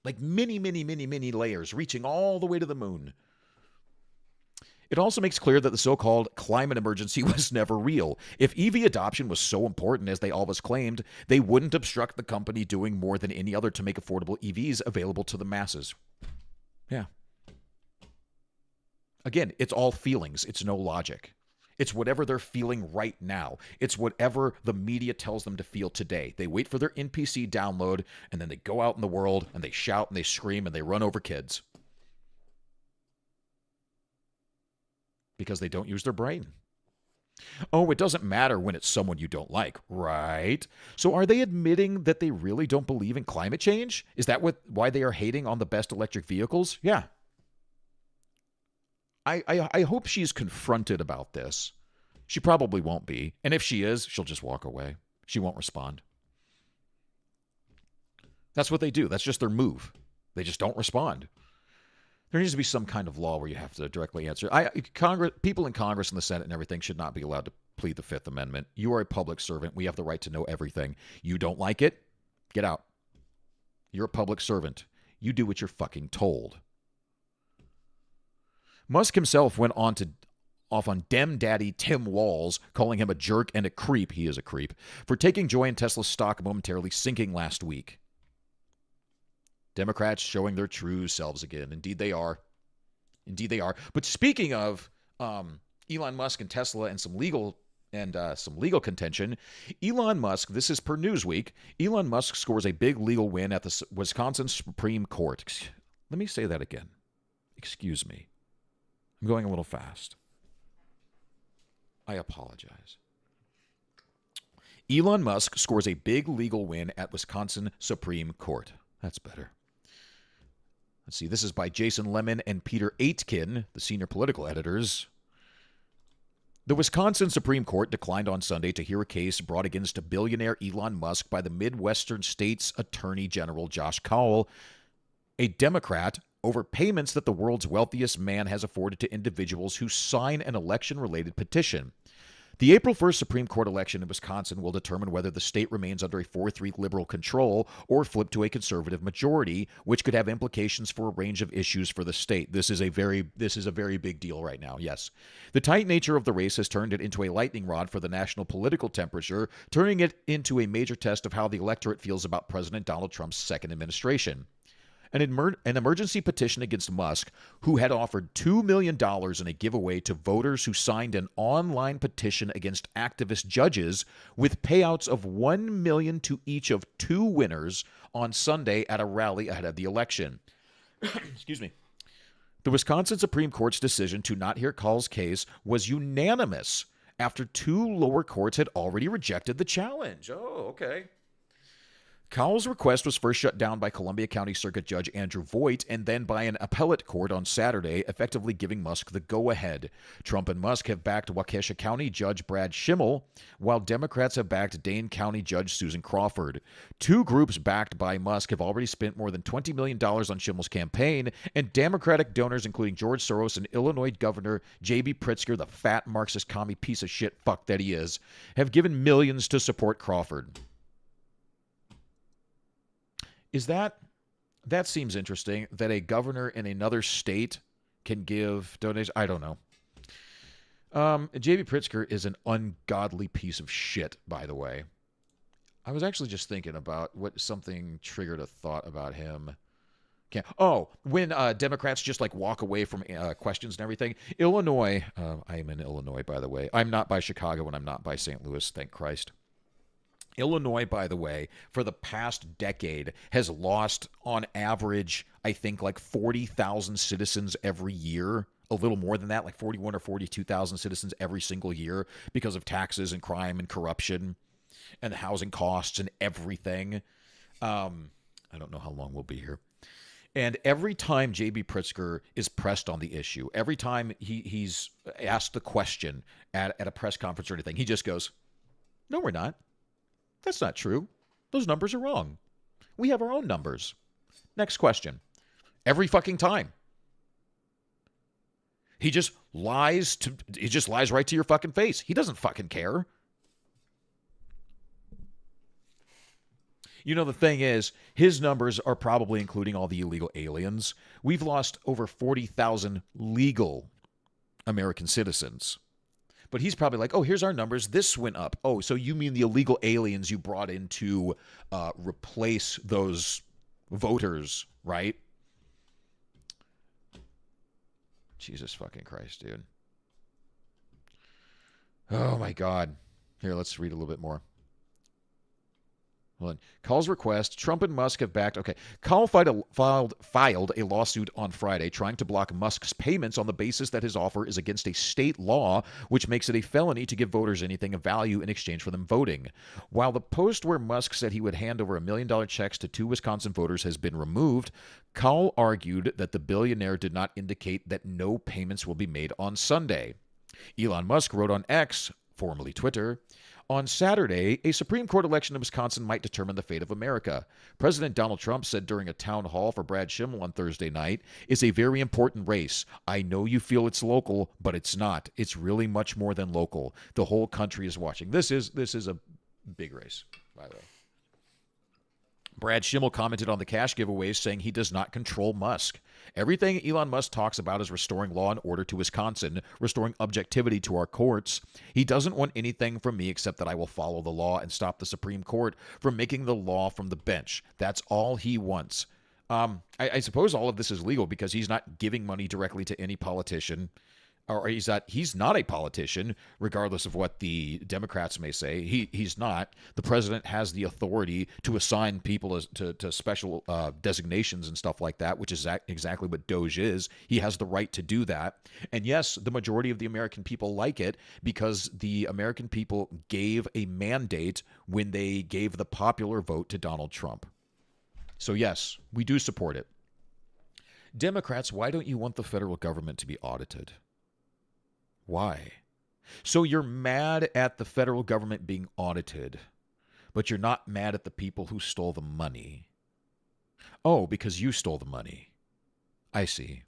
Like many, many, many, many layers reaching all the way to the moon. It also makes clear that the so-called climate emergency was never real. If EV adoption was so important as they always claimed, they wouldn't obstruct the company doing more than any other to make affordable EVs available to the masses. Yeah. Again, it's all feelings. It's no logic. It's whatever they're feeling right now. It's whatever the media tells them to feel today. They wait for their NPC download, and then they go out in the world, and they shout, and they scream, and they run over kids. Because they don't use their brain. Oh, it doesn't matter when it's someone you don't like, right? So are they admitting that they really don't believe in climate change? Is that why they are hating on the best electric vehicles? Yeah. I hope she's confronted about this. She probably won't be. And if she is, she'll just walk away. She won't respond. That's what they do. That's just their move. They just don't respond. There needs to be some kind of law where you have to directly answer. People in Congress and the Senate and everything should not be allowed to plead the Fifth Amendment. You are a public servant. We have the right to know everything. You don't like it? Get out. You're a public servant. You do what you're fucking told. Musk himself went off on Dem Daddy Tim Walz, calling him a jerk and a creep, he is a creep, for taking joy in Tesla's stock momentarily sinking last week. Democrats showing their true selves again. Indeed they are. Indeed they are. But speaking of Elon Musk and Tesla and some legal contention, Elon Musk, this is per Newsweek, Elon Musk scores a big legal win at the Wisconsin Supreme Court. Let me say that again. Excuse me. I'm going a little fast. I apologize. Elon Musk scores a big legal win at Wisconsin Supreme Court. That's better. Let's see. This is by Jason Lemon and Peter Aitken, the senior political editors. The Wisconsin Supreme Court declined on Sunday to hear a case brought against billionaire Elon Musk by the Midwestern State's Attorney General Josh Cowell, a Democrat, over payments that the world's wealthiest man has afforded to individuals who sign an election-related petition. The April 1st Supreme Court election in Wisconsin will determine whether the state remains under a 4-3 liberal control or flip to a conservative majority, which could have implications for a range of issues for the state. This is a very big deal right now, yes. The tight nature of the race has turned it into a lightning rod for the national political temperature, turning it into a major test of how the electorate feels about President Donald Trump's second administration. An emergency petition against Musk, who had offered $2 million in a giveaway to voters who signed an online petition against activist judges with payouts of $1 million to each of 2 winners on Sunday at a rally ahead of the election. Excuse me. The Wisconsin Supreme Court's decision to not hear Kahl's case was unanimous after 2 lower courts had already rejected the challenge. Oh, okay. Kahl's request was first shut down by Columbia County Circuit Judge Andrew Voigt and then by an appellate court on Saturday, effectively giving Musk the go-ahead. Trump and Musk have backed Waukesha County Judge Brad Schimmel, while Democrats have backed Dane County Judge Susan Crawford. 2 groups backed by Musk have already spent more than $20 million on Schimmel's campaign, and Democratic donors, including George Soros and Illinois Governor J.B. Pritzker, the fat Marxist commie piece of shit fuck that he is, have given millions to support Crawford. That seems interesting, that a governor in another state can give donations. I don't know. J.B. Pritzker is an ungodly piece of shit, by the way. I was actually just thinking about what something triggered a thought about him. When Democrats just like walk away from questions and everything. Illinois, I am in Illinois, by the way. I'm not by Chicago and I'm not by St. Louis, thank Christ. Illinois, by the way, for the past decade has lost on average, I think, like 40,000 citizens every year. A little more than that, like 41 or 42,000 citizens every single year because of taxes and crime and corruption and the housing costs and everything. I don't know how long we'll be here. And every time J.B. Pritzker is pressed on the issue, every time he's asked the question at a press conference or anything, he just goes, "No, we're not. That's not true. Those numbers are wrong. We have our own numbers." Next question. Every fucking time. He just lies right to your fucking face. He doesn't fucking care. You know, the thing is, his numbers are probably including all the illegal aliens. We've lost over 40,000 legal American citizens. But he's probably like, oh, here's our numbers. This went up. Oh, so you mean the illegal aliens you brought in to replace those voters, right? Jesus fucking Christ, dude. Oh, my God. Here, let's read a little bit more. Hold on. Kahl's request. Trump and Musk have backed. Okay. Kahl filed a lawsuit on Friday trying to block Musk's payments on the basis that his offer is against a state law, which makes it a felony to give voters anything of value in exchange for them voting. While the post where Musk said he would hand over $1 million checks to 2 Wisconsin voters has been removed, Kahl argued that the billionaire did not indicate that no payments will be made on Sunday. Elon Musk wrote on X, formerly Twitter, on Saturday, a Supreme Court election in Wisconsin might determine the fate of America. President Donald Trump said during a town hall for Brad Schimmel on Thursday night, "It's a very important race. I know you feel it's local, but it's not. It's really much more than local. The whole country is watching." This is a big race, by the way. Brad Schimmel commented on the cash giveaways, saying he does not control Musk. Everything Elon Musk talks about is restoring law and order to Wisconsin, restoring objectivity to our courts. He doesn't want anything from me except that I will follow the law and stop the Supreme Court from making the law from the bench. That's all he wants. I suppose all of this is legal because he's not giving money directly to any politician. Or he's not a politician, regardless of what the Democrats may say. He's not. The president has the authority to assign people to special designations and stuff like that, which is exactly what Doge is. He has the right to do that. And yes, the majority of the American people like it because the American people gave a mandate when they gave the popular vote to Donald Trump. So yes, we do support it. Democrats, why don't you want the federal government to be audited? Why? So you're mad at the federal government being audited, but you're not mad at the people who stole the money. Oh, because you stole the money. I see.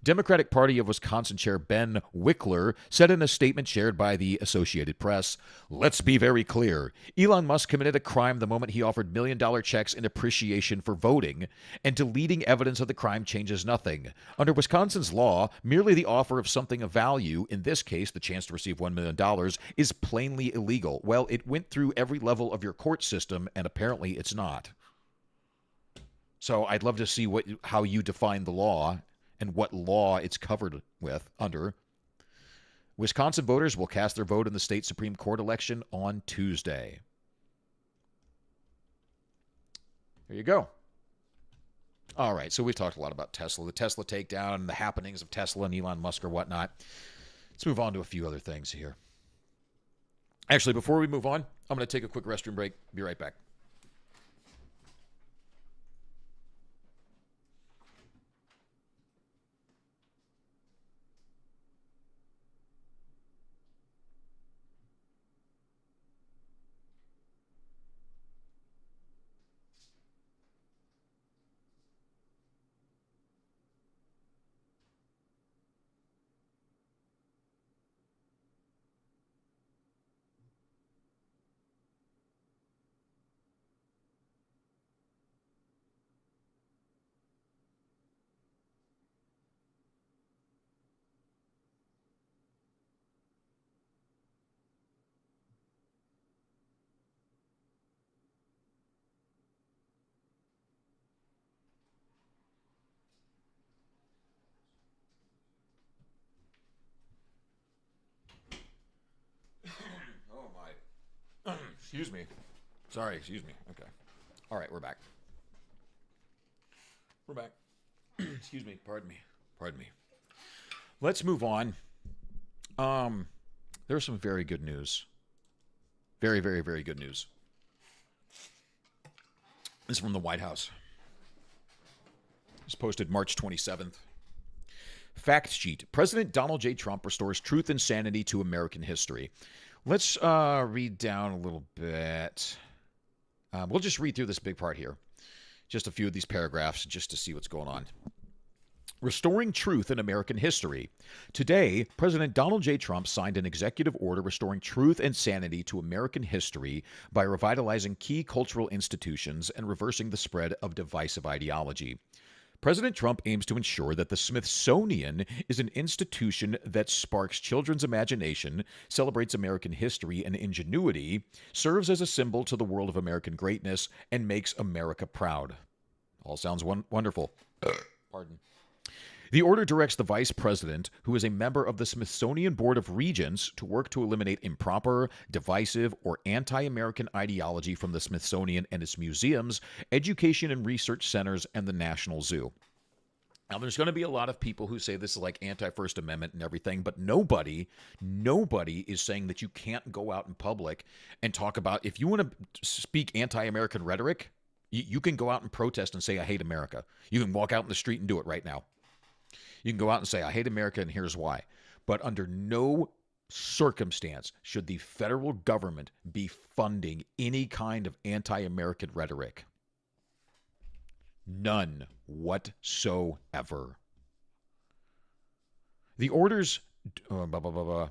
Democratic Party of Wisconsin Chair Ben Wickler said in a statement shared by the Associated Press, "Let's be very clear. Elon Musk committed a crime the moment he offered $1 million checks in appreciation for voting, and deleting evidence of the crime changes nothing. Under Wisconsin's law, merely the offer of something of value, in this case the chance to receive $1 million, is plainly illegal. Well, it went through every level of your court system, and apparently it's not." So I'd love to see how you define the law and what law it's covered with under. Wisconsin voters will cast their vote in the state Supreme Court election on Tuesday. There you go. All right, so we've talked a lot about Tesla, the Tesla takedown, and the happenings of Tesla and Elon Musk or whatnot. Let's move on to a few other things here. Actually, before we move on, I'm going to take a quick restroom break. Be right back. Oh, my. Excuse me. Sorry, excuse me. Okay. All right, we're back. We're back. Excuse me. Pardon me. Pardon me. Let's move on. There's some very good news. Very, very, very good news. This is from the White House. It's posted March 27th. Fact sheet. President Donald J. Trump restores truth and sanity to American history. Let's read down a little bit. We'll just read through this big part here. Just a few of these paragraphs just to see what's going on. Restoring truth in American history. Today, President Donald J. Trump signed an executive order restoring truth and sanity to American history by revitalizing key cultural institutions and reversing the spread of divisive ideology. President Trump aims to ensure that the Smithsonian is an institution that sparks children's imagination, celebrates American history and ingenuity, serves as a symbol to the world of American greatness, and makes America proud. All sounds wonderful. Pardon. The order directs the Vice President, who is a member of the Smithsonian Board of Regents, to work to eliminate improper, divisive, or anti-American ideology from the Smithsonian and its museums, education and research centers, and the National Zoo. Now, there's going to be a lot of people who say this is like anti-First Amendment and everything, but nobody is saying that you can't go out in public and talk about, if you want to speak anti-American rhetoric, you can go out and protest and say, I hate America. You can walk out in the street and do it right now. You can go out and say, I hate America, and here's why. But under no circumstance should the federal government be funding any kind of anti-American rhetoric. None whatsoever. The orders... hold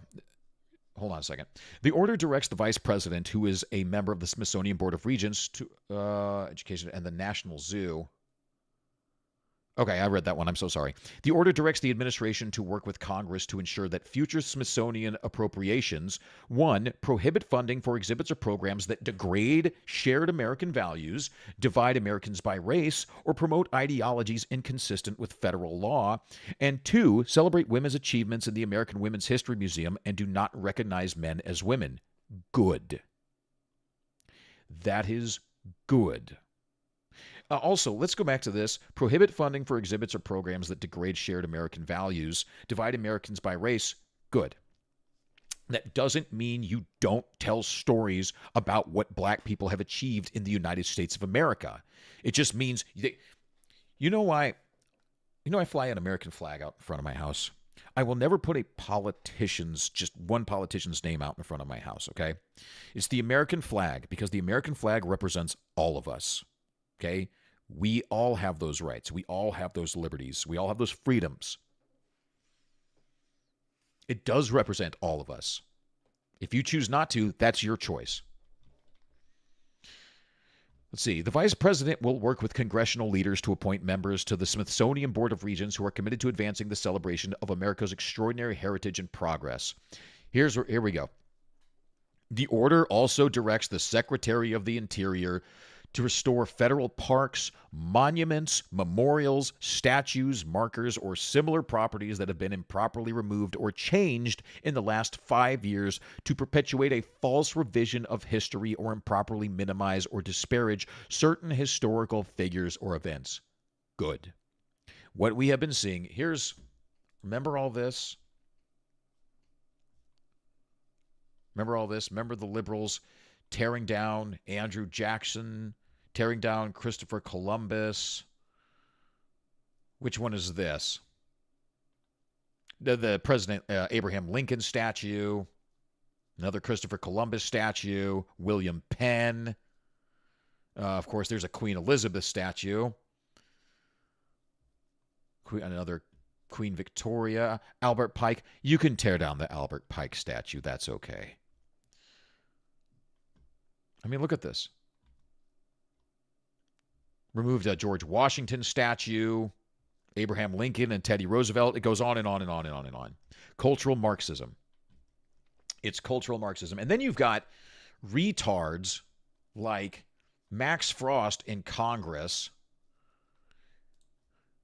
on a second. The order directs the Vice President, who is a member of the Smithsonian Board of Regents, to Education and the National Zoo... Okay, I read that one. I'm so sorry. The order directs the administration to work with Congress to ensure that future Smithsonian appropriations, 1, prohibit funding for exhibits or programs that degrade shared American values, divide Americans by race, or promote ideologies inconsistent with federal law, and 2, celebrate women's achievements in the American Women's History Museum and do not recognize men as women. Good. That is good. Also, let's go back to this. Prohibit funding for exhibits or programs that degrade shared American values, divide Americans by race. Good. That doesn't mean you don't tell stories about what black people have achieved in the United States of America. It just means, you know why? You know, I fly an American flag out in front of my house. I will never put a politician's, just one politician's name out in front of my house, okay? It's the American flag because the American flag represents all of us. Okay? We all have those rights. We all have those liberties. We all have those freedoms. It does represent all of us. If you choose not to, that's your choice. Let's see. The Vice President will work with congressional leaders to appoint members to the Smithsonian Board of Regents who are committed to advancing the celebration of America's extraordinary heritage and progress. Here we go. The order also directs the Secretary of the Interior to restore federal parks, monuments, memorials, statues, markers, or similar properties that have been improperly removed or changed in the last 5 years to perpetuate a false revision of history or improperly minimize or disparage certain historical figures or events. Good. What we have been seeing, remember all this? Remember all this? Remember the liberals tearing down Andrew Jackson, tearing down Christopher Columbus. Which one is this? The President Abraham Lincoln statue, another Christopher Columbus statue, William Penn. Of course, there's a Queen Elizabeth statue. Another Queen Victoria, Albert Pike. You can tear down the Albert Pike statue. That's okay. I mean, look at this. Removed a George Washington statue, Abraham Lincoln and Teddy Roosevelt. It goes on and on and on and on and on. Cultural Marxism. It's cultural Marxism. And then you've got retards like Max Frost in Congress.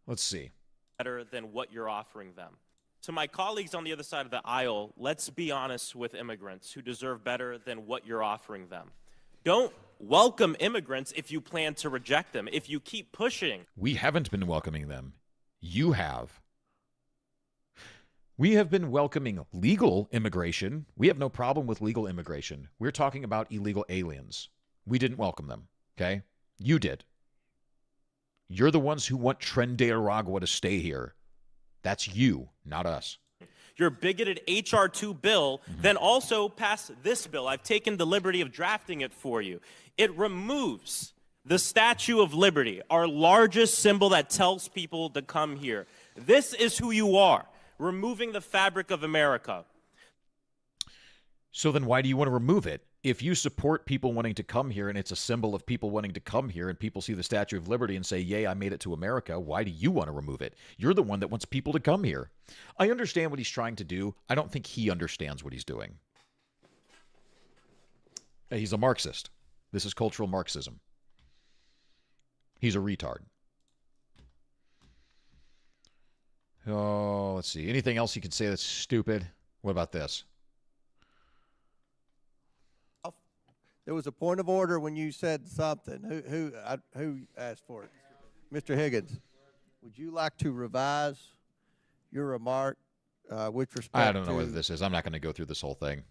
Let's see. Better than what you're offering them. To my colleagues on the other side of the aisle, let's be honest with immigrants who deserve better than what you're offering them. Don't welcome immigrants if you plan to reject them. If you keep pushing. We haven't been welcoming them. You have. We have been welcoming legal immigration. We have no problem with legal immigration. We're talking about illegal aliens. We didn't welcome them, okay? You did. You're the ones who want Tren de Aragua to stay here. That's you, not us. Your bigoted H.R. 2 bill, then also pass this bill. I've taken the liberty of drafting it for you. It removes the Statue of Liberty, our largest symbol that tells people to come here. This is who you are, removing the fabric of America. So then why do you want to remove it? If you support people wanting to come here and it's a symbol of people wanting to come here and people see the Statue of Liberty and say, yay, I made it to America, why do you want to remove it? You're the one that wants people to come here. I understand what he's trying to do. I don't think he understands what he's doing. He's a Marxist. This is cultural Marxism. He's a retard. Oh, let's see. Anything else you could say that's stupid? What about this? There was a point of order when you said something. Who asked for it? Mr. Higgins, would you like to revise your remark with respect to... I don't know what this is. I'm not going to go through this whole thing.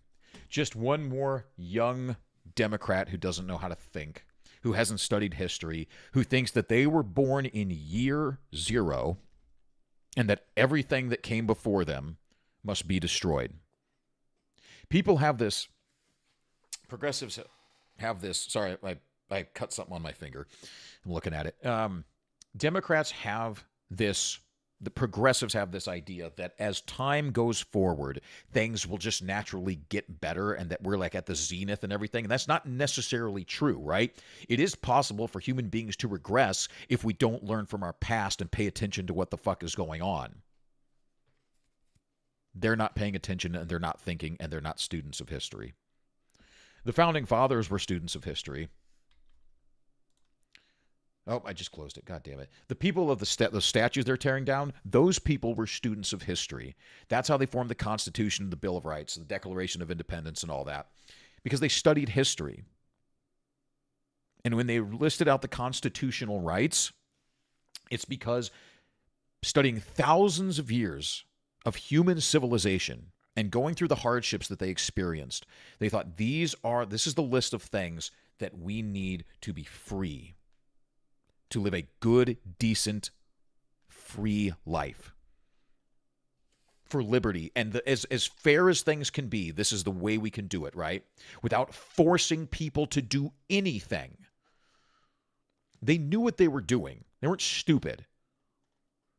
Just one more young Democrat who doesn't know how to think, who hasn't studied history, who thinks that they were born in year 0 and that everything that came before them must be destroyed. People have this... Progressives have this. Sorry, I cut something on my finger. I'm looking at it. Democrats have this. The progressives have this idea that as time goes forward, things will just naturally get better and that we're like at the zenith and everything. And that's not necessarily true, right? It is possible for human beings to regress if we don't learn from our past and pay attention to what the fuck is going on. They're not paying attention and they're not thinking and they're not students of history. The Founding Fathers were students of history. Oh, I just closed it. God damn it. The people of the statues they're tearing down, those people were students of history. That's how they formed the Constitution, the Bill of Rights, the Declaration of Independence, and all that. Because they studied history. And when they listed out the constitutional rights, it's because studying thousands of years of human civilization and going through the hardships that they experienced, they thought this is the list of things that we need to be free, to live a good, decent, free life. For liberty. And as fair as things can be, this is the way we can do it, right? Without forcing people to do anything. They knew what they were doing. They weren't stupid.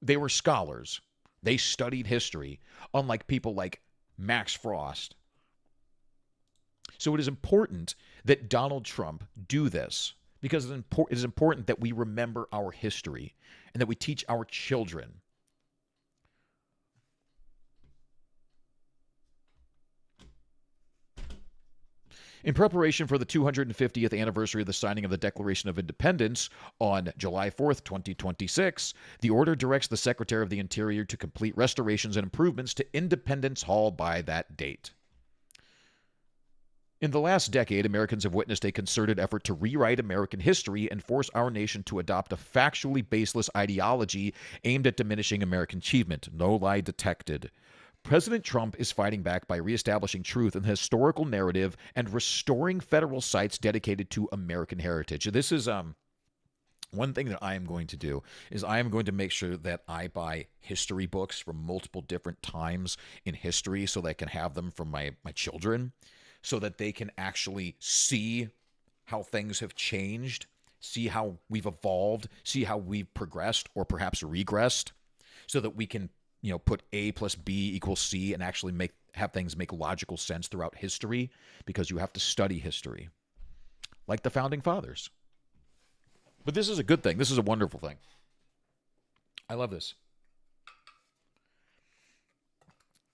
They were scholars. They studied history, unlike people like Max Frost. So it is important that Donald Trump do this because it is important that we remember our history and that we teach our children. In preparation for the 250th anniversary of the signing of the Declaration of Independence on July 4th, 2026, the order directs the Secretary of the Interior to complete restorations and improvements to Independence Hall by that date. In the last decade, Americans have witnessed a concerted effort to rewrite American history and force our nation to adopt a factually baseless ideology aimed at diminishing American achievement. No lie detected. President Trump is fighting back by reestablishing truth in the historical narrative and restoring federal sites dedicated to American heritage. This is one thing that I am going to do is I am going to make sure that I buy history books from multiple different times in history so that I can have them for my children, so that they can actually see how things have changed, see how we've evolved, see how we've progressed or perhaps regressed, so that we can put A plus B equals C and actually have things make logical sense throughout history, because you have to study history like the Founding Fathers. But this is a good thing. This is a wonderful thing. I love this.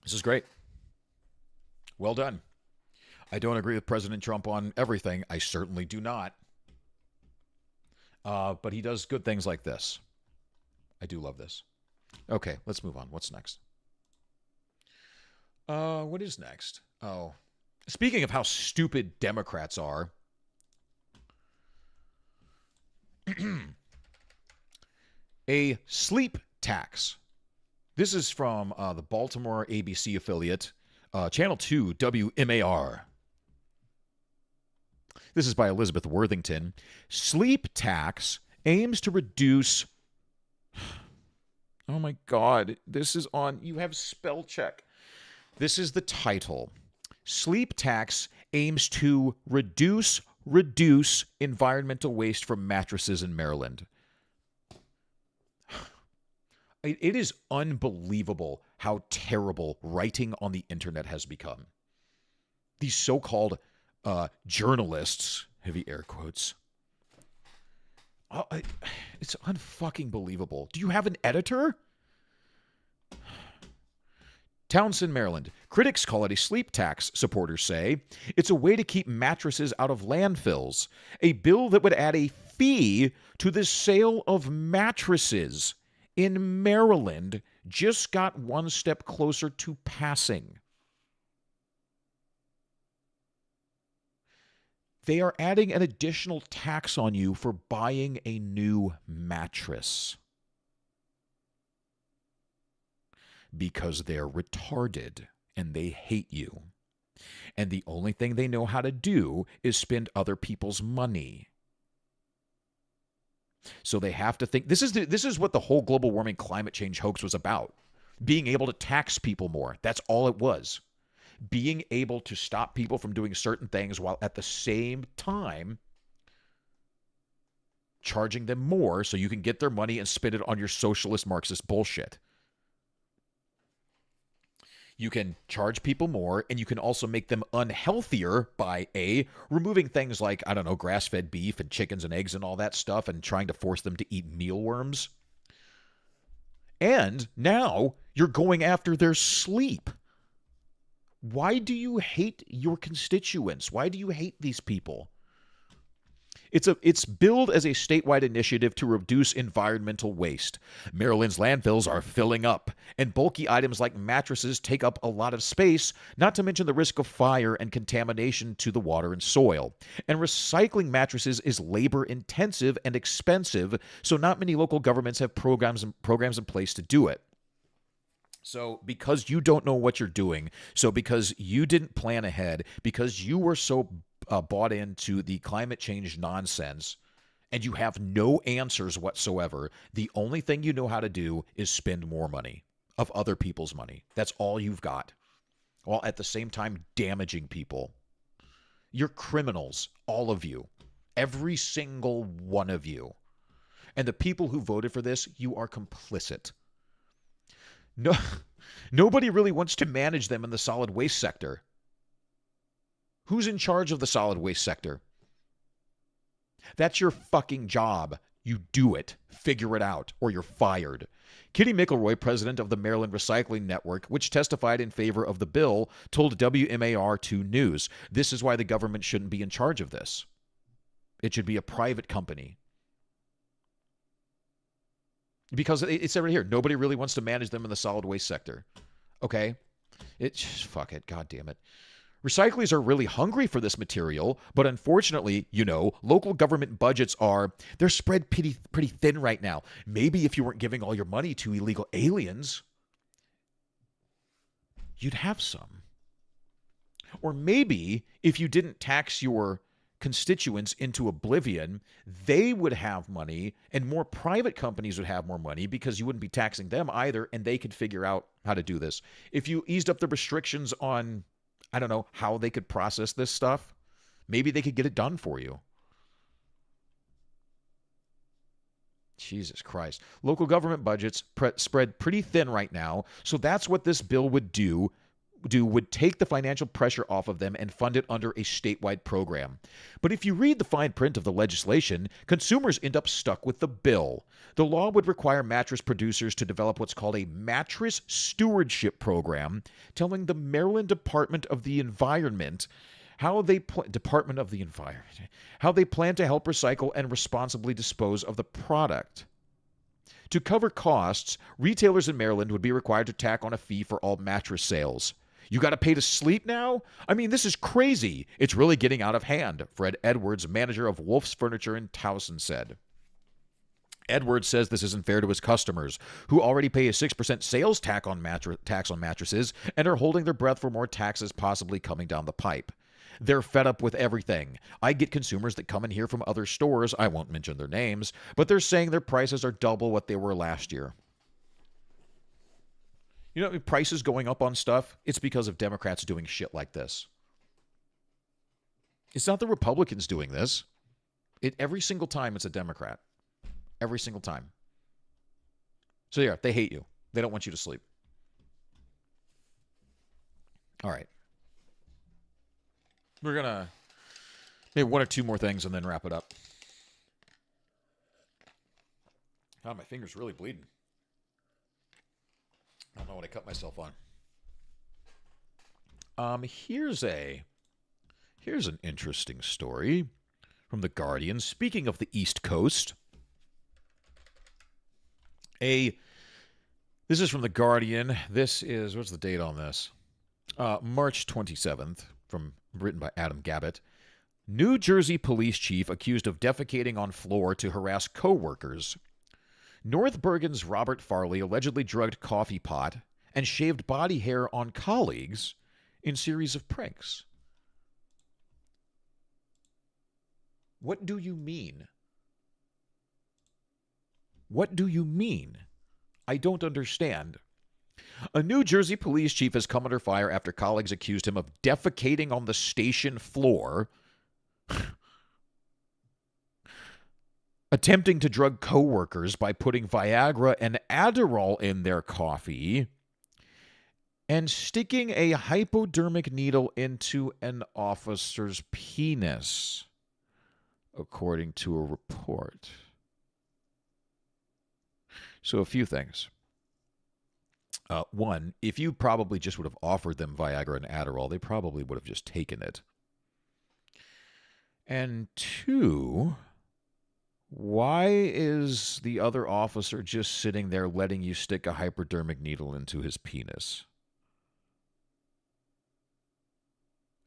This is great. Well done. I don't agree with President Trump on everything. I certainly do not. But he does good things like this. I do love this. Okay, let's move on. What's next? What is next? Oh, speaking of how stupid Democrats are, a sleep tax. This is from the Baltimore ABC affiliate, Channel 2 WMAR. This is by Elizabeth Worthington. Sleep tax aims to reduce... Oh my God, this is on, you have spell check. This is the title. Sleep tax aims to reduce environmental waste from mattresses in Maryland. It is unbelievable how terrible writing on the internet has become. These so-called journalists, heavy air quotes. It's unfucking believable. Do you have an editor? Townsend, Maryland. Critics call it a sleep tax, supporters say. It's a way to keep mattresses out of landfills. A bill that would add a fee to the sale of mattresses in Maryland just got one step closer to passing. They are adding an additional tax on you for buying a new mattress. Because they're retarded and they hate you. And the only thing they know how to do is spend other people's money. So they have to think, this is what the whole global warming climate change hoax was about. Being able to tax people more. That's all it was. Being able to stop people from doing certain things while at the same time charging them more so you can get their money and spend it on your socialist Marxist bullshit. You can charge people more, and you can also make them unhealthier by removing things like, I don't know, grass-fed beef and chickens and eggs and all that stuff and trying to force them to eat mealworms. And now you're going after their sleep. Why do you hate your constituents? Why do you hate these people? It's billed as a statewide initiative to reduce environmental waste. Maryland's landfills are filling up, and bulky items like mattresses take up a lot of space, not to mention the risk of fire and contamination to the water and soil. And recycling mattresses is labor-intensive and expensive, so not many local governments have programs in place to do it. So because you don't know what you're doing, so because you didn't plan ahead, because you were so bought into the climate change nonsense, and you have no answers whatsoever, the only thing you know how to do is spend more money of other people's money. That's all you've got, while at the same time damaging people. You're criminals, all of you, every single one of you. And the people who voted for this, you are complicit. No, nobody really wants to manage them in the solid waste sector. Who's in charge of the solid waste sector? That's your fucking job. You do it. Figure it out, or you're fired. Kitty McElroy, president of the Maryland Recycling Network, which testified in favor of the bill, told WMAR2 News, this is why the government shouldn't be in charge of this. It should be a private company. Because it said right here, nobody really wants to manage them in the solid waste sector. Okay? Fuck it. God damn it. Recyclers are really hungry for this material, but unfortunately, local government budgets they're spread pretty thin right now. Maybe if you weren't giving all your money to illegal aliens, you'd have some. Or maybe if you didn't tax your constituents into oblivion, they would have money and more private companies would have more money because you wouldn't be taxing them either, and they could figure out how to do this. If you eased up the restrictions on, I don't know, how they could process this stuff, maybe they could get it done for you. Jesus Christ. Local government budgets spread pretty thin right now, so that's what this bill would do would take the financial pressure off of them and fund it under a statewide program. But if you read the fine print of the legislation, consumers end up stuck with the bill. The law would require mattress producers to develop what's called a mattress stewardship program, telling the Maryland Department of the Environment how they plan to help recycle and responsibly dispose of the product. To cover costs, retailers in Maryland would be required to tack on a fee for all mattress sales. You got to pay to sleep now? I mean, this is crazy. It's really getting out of hand, Fred Edwards, manager of Wolf's Furniture in Towson, said. Edwards says this isn't fair to his customers, who already pay a 6% sales tax on mattresses and are holding their breath for more taxes possibly coming down the pipe. They're fed up with everything. I get consumers that come in here from other stores, I won't mention their names, but they're saying their prices are double what they were last year. Prices going up on stuff, it's because of Democrats doing shit like this. It's not the Republicans doing this. Every single time it's a Democrat. Every single time. So yeah, they hate you. They don't want you to sleep. All right. We're going to maybe one or two more things and then wrap it up. God, my finger's really bleeding. I don't know what I cut myself on. Here's an interesting story from The Guardian. Speaking of the East Coast, this is from The Guardian. This is, what's the date on this? March 27th, written by Adam Gabbett. New Jersey police chief accused of defecating on floor to harass co-workers. North Bergen's Robert Farley allegedly drugged coffee pot and shaved body hair on colleagues in series of pranks. What do you mean? What do you mean? I don't understand. A New Jersey police chief has come under fire after colleagues accused him of defecating on the station floor, attempting to drug coworkers by putting Viagra and Adderall in their coffee, and sticking a hypodermic needle into an officer's penis, according to a report. So a few things. One, if you probably just would have offered them Viagra and Adderall, they probably would have just taken it. And two, why is the other officer just sitting there letting you stick a hypodermic needle into his penis?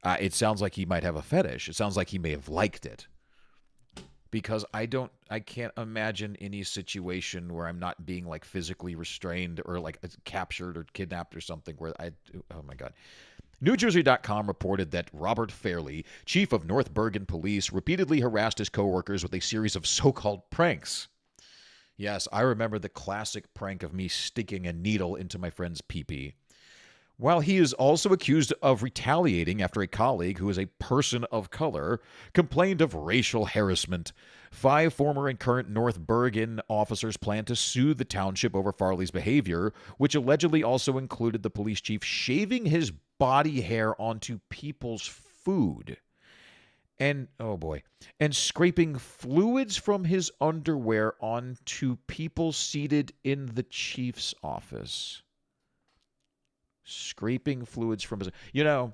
It sounds like he might have a fetish. It sounds like he may have liked it. Because I can't imagine any situation where I'm not being like physically restrained or like captured or kidnapped or something where oh my God. NewJersey.com reported that Robert Fairley, chief of North Bergen Police, repeatedly harassed his coworkers with a series of so-called pranks. Yes, I remember the classic prank of me sticking a needle into my friend's pee-pee. While he is also accused of retaliating after a colleague who is a person of color complained of racial harassment, 5 former and current North Bergen officers plan to sue the township over Farley's behavior, which allegedly also included the police chief shaving his body hair onto people's food and, oh boy, and scraping fluids from his underwear onto people seated in the chief's office. Scraping fluids from his... You know,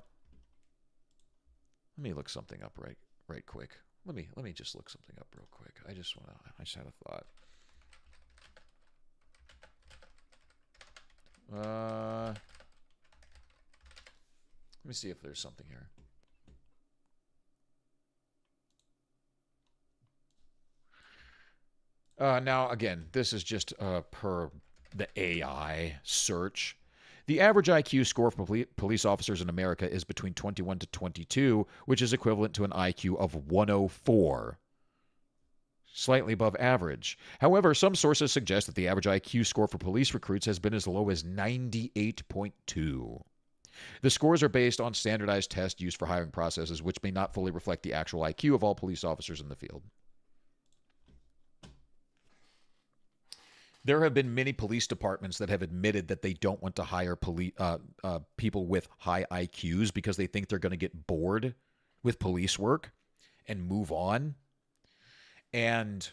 let me look something up right quick. Let me just look something up real quick. I just had a thought. Let me see if there's something here. Now, again, this is just per the AI search. The average IQ score for police officers in America is between 21 to 22, which is equivalent to an IQ of 104. Slightly above average. However, some sources suggest that the average IQ score for police recruits has been as low as 98.2. The scores are based on standardized tests used for hiring processes, which may not fully reflect the actual IQ of all police officers in the field. There have been many police departments that have admitted that they don't want to hire people with high IQs because they think they're going to get bored with police work and move on. And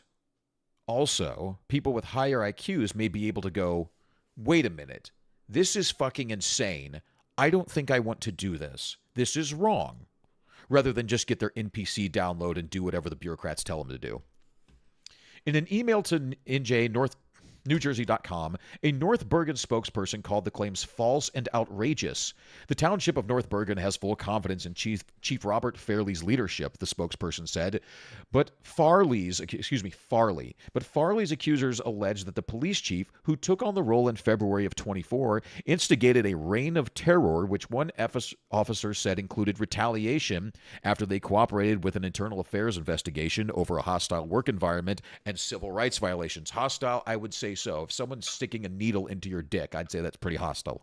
also, people with higher IQs may be able to go, wait a minute, this is fucking insane. I don't think I want to do this. This is wrong. Rather than just get their NPC download and do whatever the bureaucrats tell them to do. In an email to NewJersey.com, a North Bergen spokesperson called the claims false and outrageous. The township of North Bergen has full confidence in Chief Robert Farley's leadership, the spokesperson said. But Farley's accusers allege that the police chief, who took on the role in February of 24, instigated a reign of terror, which one officer said included retaliation after they cooperated with an internal affairs investigation over a hostile work environment and civil rights violations. Hostile, I would say so. If someone's sticking a needle into your dick, I'd say that's pretty hostile.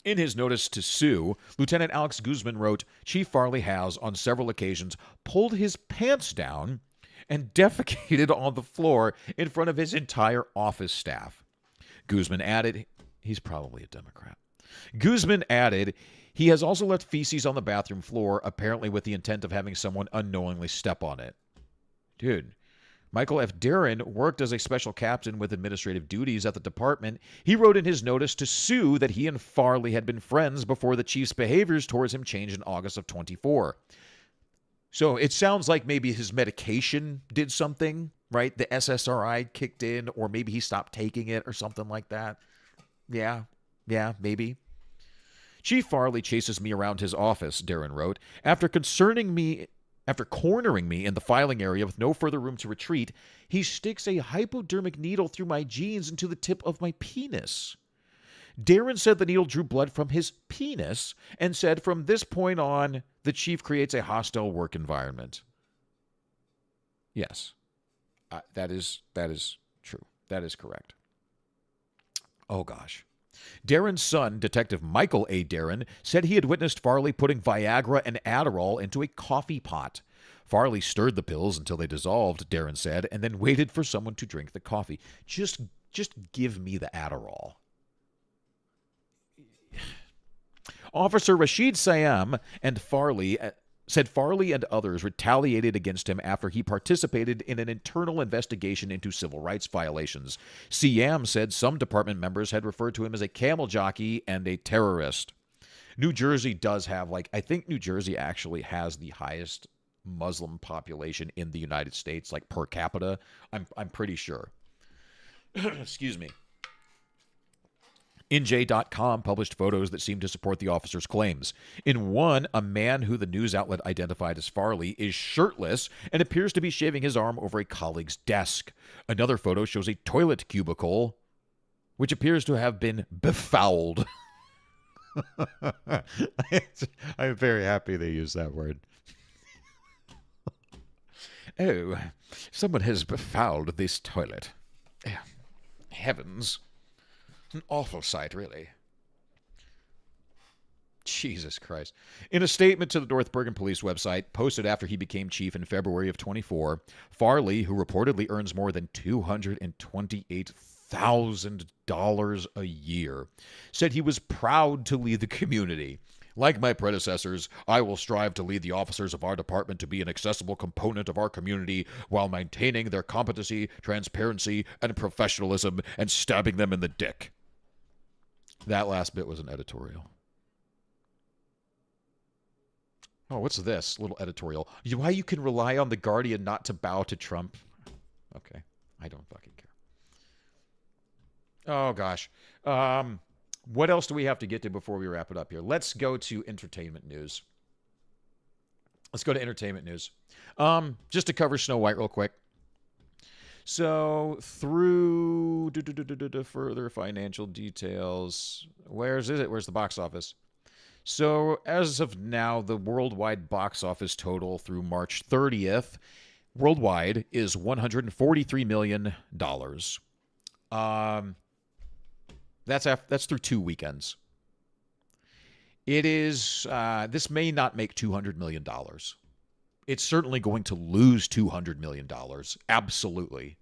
In his notice to sue, Lieutenant Alex Guzman wrote, Chief Farley has, on several occasions, pulled his pants down and defecated on the floor in front of his entire office staff. Guzman added, he's probably a Democrat. Guzman added, he has also left feces on the bathroom floor, apparently with the intent of having someone unknowingly step on it. Dude. Michael F. Darren worked as a special captain with administrative duties at the department. He wrote in his notice to sue that he and Farley had been friends before the chief's behaviors towards him changed in August of 24. So it sounds like maybe his medication did something, right? The SSRI kicked in, or maybe he stopped taking it or something like that. Yeah, maybe. Chief Farley chases me around his office, Darren wrote, after cornering me in the filing area with no further room to retreat. He sticks a hypodermic needle through my jeans into the tip of my penis. Darren said the needle drew blood from his penis and said from this point on, the chief creates a hostile work environment. Yes, that is true. That is correct. Oh, gosh. Darren's son, Detective Michael A. Darren, said he had witnessed Farley putting Viagra and Adderall into a coffee pot. Farley stirred the pills until they dissolved, Darren said, and then waited for someone to drink the coffee. Just give me the Adderall. Officer Rashid Siam and Farley said Farley and others retaliated against him after he participated in an internal investigation into civil rights violations. Siam said some department members had referred to him as a camel jockey and a terrorist. New Jersey does have, I think New Jersey actually has the highest Muslim population in the United States, per capita. I'm pretty sure. Excuse me. NJ.com published photos that seemed to support the officer's claims. In one, a man who the news outlet identified as Farley is shirtless and appears to be shaving his arm over a colleague's desk. Another photo shows a toilet cubicle, which appears to have been befouled. I'm very happy they used that word. Oh, someone has befouled this toilet. Heavens. An awful sight, really. Jesus Christ. In a statement to the North Bergen Police website, posted after he became chief in February of 24, Farley, who reportedly earns more than $100,000 a year, said he was proud to lead the community. Like my predecessors, I will strive to lead the officers of our department to be an accessible component of our community while maintaining their competency, transparency, and professionalism and stabbing them in the dick. That last bit was an editorial. Oh, what's this? Little editorial. Why you can rely on The Guardian not to bow to Trump? Okay. I don't fucking care. Oh, gosh. What else do we have to get to before we wrap it up here? Let's go to entertainment news. Just to cover Snow White real quick. So, through further financial details, where's the box office? So, as of now, the worldwide box office total through March 30th, worldwide, is $143 million. That's through 2 weekends. It is, this may not make $200 million. It's certainly going to lose $200 million. Absolutely.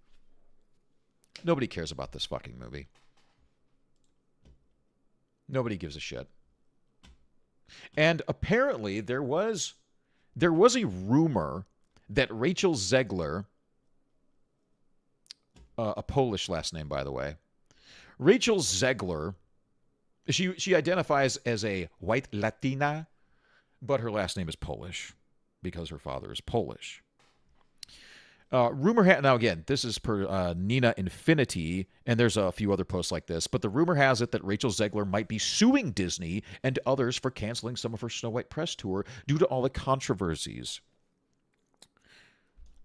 Nobody cares about this fucking movie. Nobody gives a shit. And apparently there was a rumor that Rachel Zegler, a Polish last name, by the way, Rachel Zegler, she identifies as a white Latina, but her last name is Polish because her father is Polish. Now again, this is per Nina Infinity, and there's a few other posts like this, but the rumor has it that Rachel Zegler might be suing Disney and others for canceling some of her Snow White press tour due to all the controversies.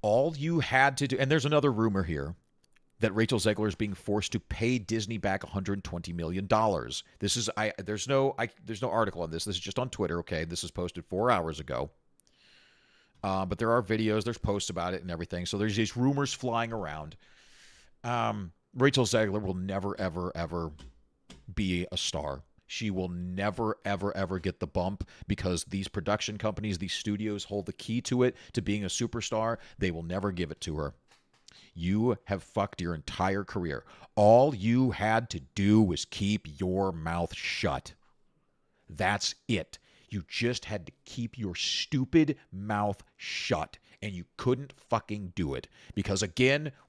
All you had to do, and there's another rumor here, that Rachel Zegler is being forced to pay Disney back $120 million. This is there's no article on this. This is just on Twitter, okay? This is posted 4 hours ago. But there are videos, there's posts about it and everything. So there's these rumors flying around. Rachel Zegler will never, ever, ever be a star. She will never, ever, ever get the bump because these production companies, these studios hold the key to it, to being a superstar. They will never give it to her. You have fucked your entire career. All you had to do was keep your mouth shut. That's it. You just had to keep your stupid mouth shut. And you couldn't fucking do it. Because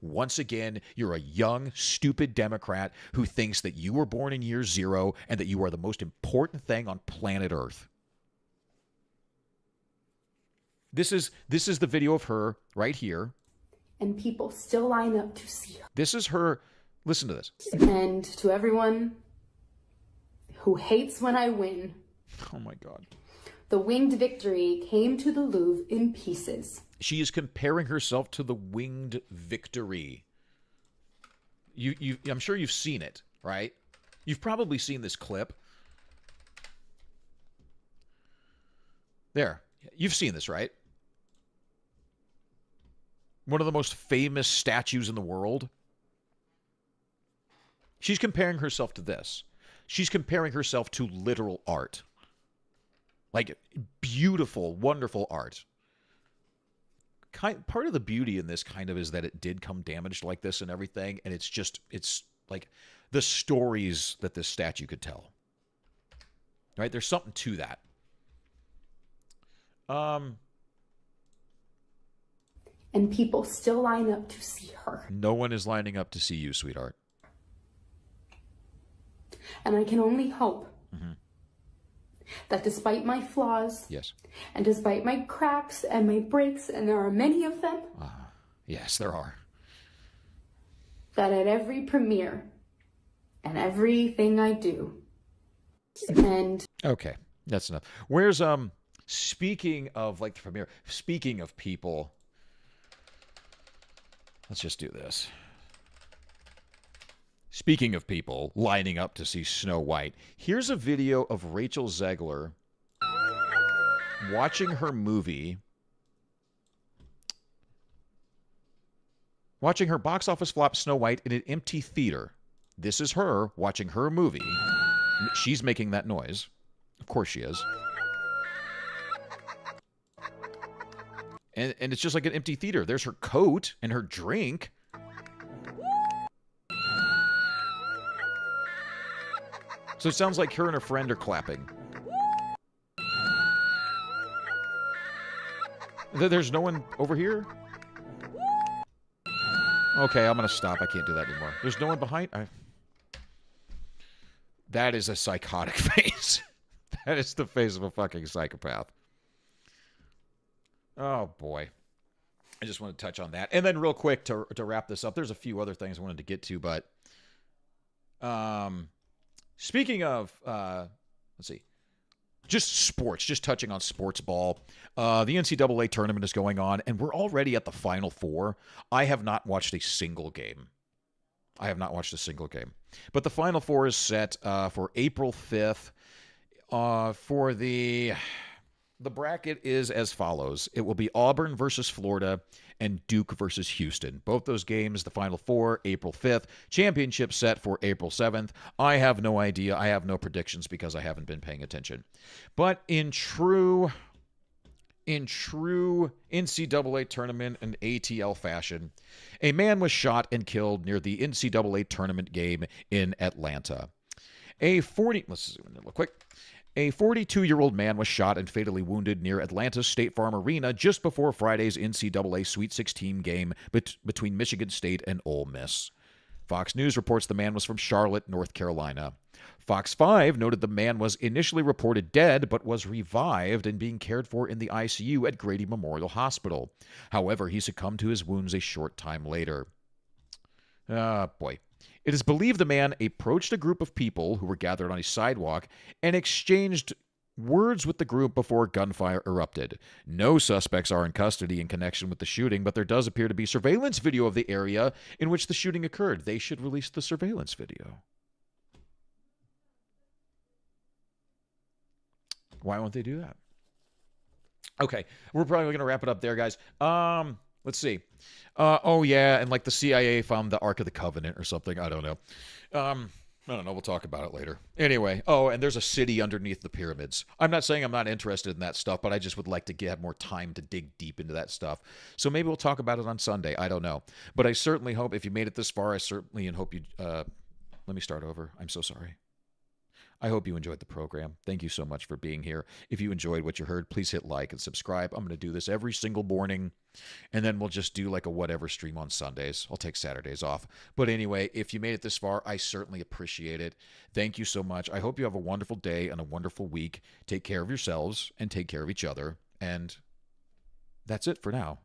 once again, you're a young, stupid Democrat who thinks that you were born in year zero and that you are the most important thing on planet Earth. This is the video of her right here. And people still line up to see her. This is her. Listen to this. And to everyone who hates when I win. Oh my God. The winged victory came to the Louvre in pieces. She is comparing herself to the winged victory. I'm sure you've seen it, right? You've probably seen this clip. There. You've seen this, right? One of the most famous statues in the world. She's comparing herself to this. She's comparing herself to literal art. Like beautiful, wonderful art. Part of the beauty in this kind of is that it did come damaged like this and everything. And it's like the stories that this statue could tell. Right? There's something to that. And people still line up to see her. No one is lining up to see you, sweetheart. And I can only hope that despite my flaws, yes, and despite my cracks and my breaks, and there are many of them, yes, there are, that at every premiere and everything I do, and okay, that's enough. Where's speaking of like the premiere, speaking of people. Let's just do this. Speaking of people lining up to see Snow White, here's a video of Rachel Zegler watching her movie, watching her box office flop Snow White in an empty theater. This is her watching her movie. She's making that noise. Of course she is. And it's just like an empty theater. There's her coat and her drink. So it sounds like her and her friend are clapping. There's no one over here? Okay, I'm going to stop. I can't do that anymore. There's no one behind? That is a psychotic face. That is the face of a fucking psychopath. Oh, boy. I just want to touch on that. And then real quick to wrap this up, there's a few other things I wanted to get to, but speaking of, let's see, just sports, just touching on sports ball. The NCAA tournament is going on, and we're already at the Final Four. I have not watched a single game. But the Final Four is set for April 5th. For the bracket is as follows. It will be Auburn versus Florida and Duke versus Houston. Both those games, the Final Four, April 5th. Championship set for April 7th. I have no idea. I have no predictions because I haven't been paying attention. But in true NCAA tournament and ATL fashion, a man was shot and killed near the NCAA tournament game in Atlanta. Let's zoom in real quick. A 42-year-old man was shot and fatally wounded near Atlanta's State Farm Arena just before Friday's NCAA Sweet 16 game between Michigan State and Ole Miss. Fox News reports the man was from Charlotte, North Carolina. Fox 5 noted the man was initially reported dead but was revived and being cared for in the ICU at Grady Memorial Hospital. However, he succumbed to his wounds a short time later. Boy. It is believed the man approached a group of people who were gathered on a sidewalk and exchanged words with the group before gunfire erupted. No suspects are in custody in connection with the shooting, but there does appear to be surveillance video of the area in which the shooting occurred. They should release the surveillance video. Why won't they do that? Okay, we're probably going to wrap it up there, guys. Let's see. Oh, yeah, and like the CIA found the Ark of the Covenant or something. I don't know. I don't know. We'll talk about it later. Anyway, and there's a city underneath the pyramids. I'm not saying I'm not interested in that stuff, but I just would like to have more time to dig deep into that stuff. So maybe we'll talk about it on Sunday. I don't know. But I certainly hope, if you made it this far, I certainly hope you... let me start over. I'm so sorry. I hope you enjoyed the program. Thank you so much for being here. If you enjoyed what you heard, please hit like and subscribe. I'm going to do this every single morning, and then we'll just do like a whatever stream on Sundays. I'll take Saturdays off. But anyway, if you made it this far, I certainly appreciate it. Thank you so much. I hope you have a wonderful day and a wonderful week. Take care of yourselves and take care of each other. And that's it for now.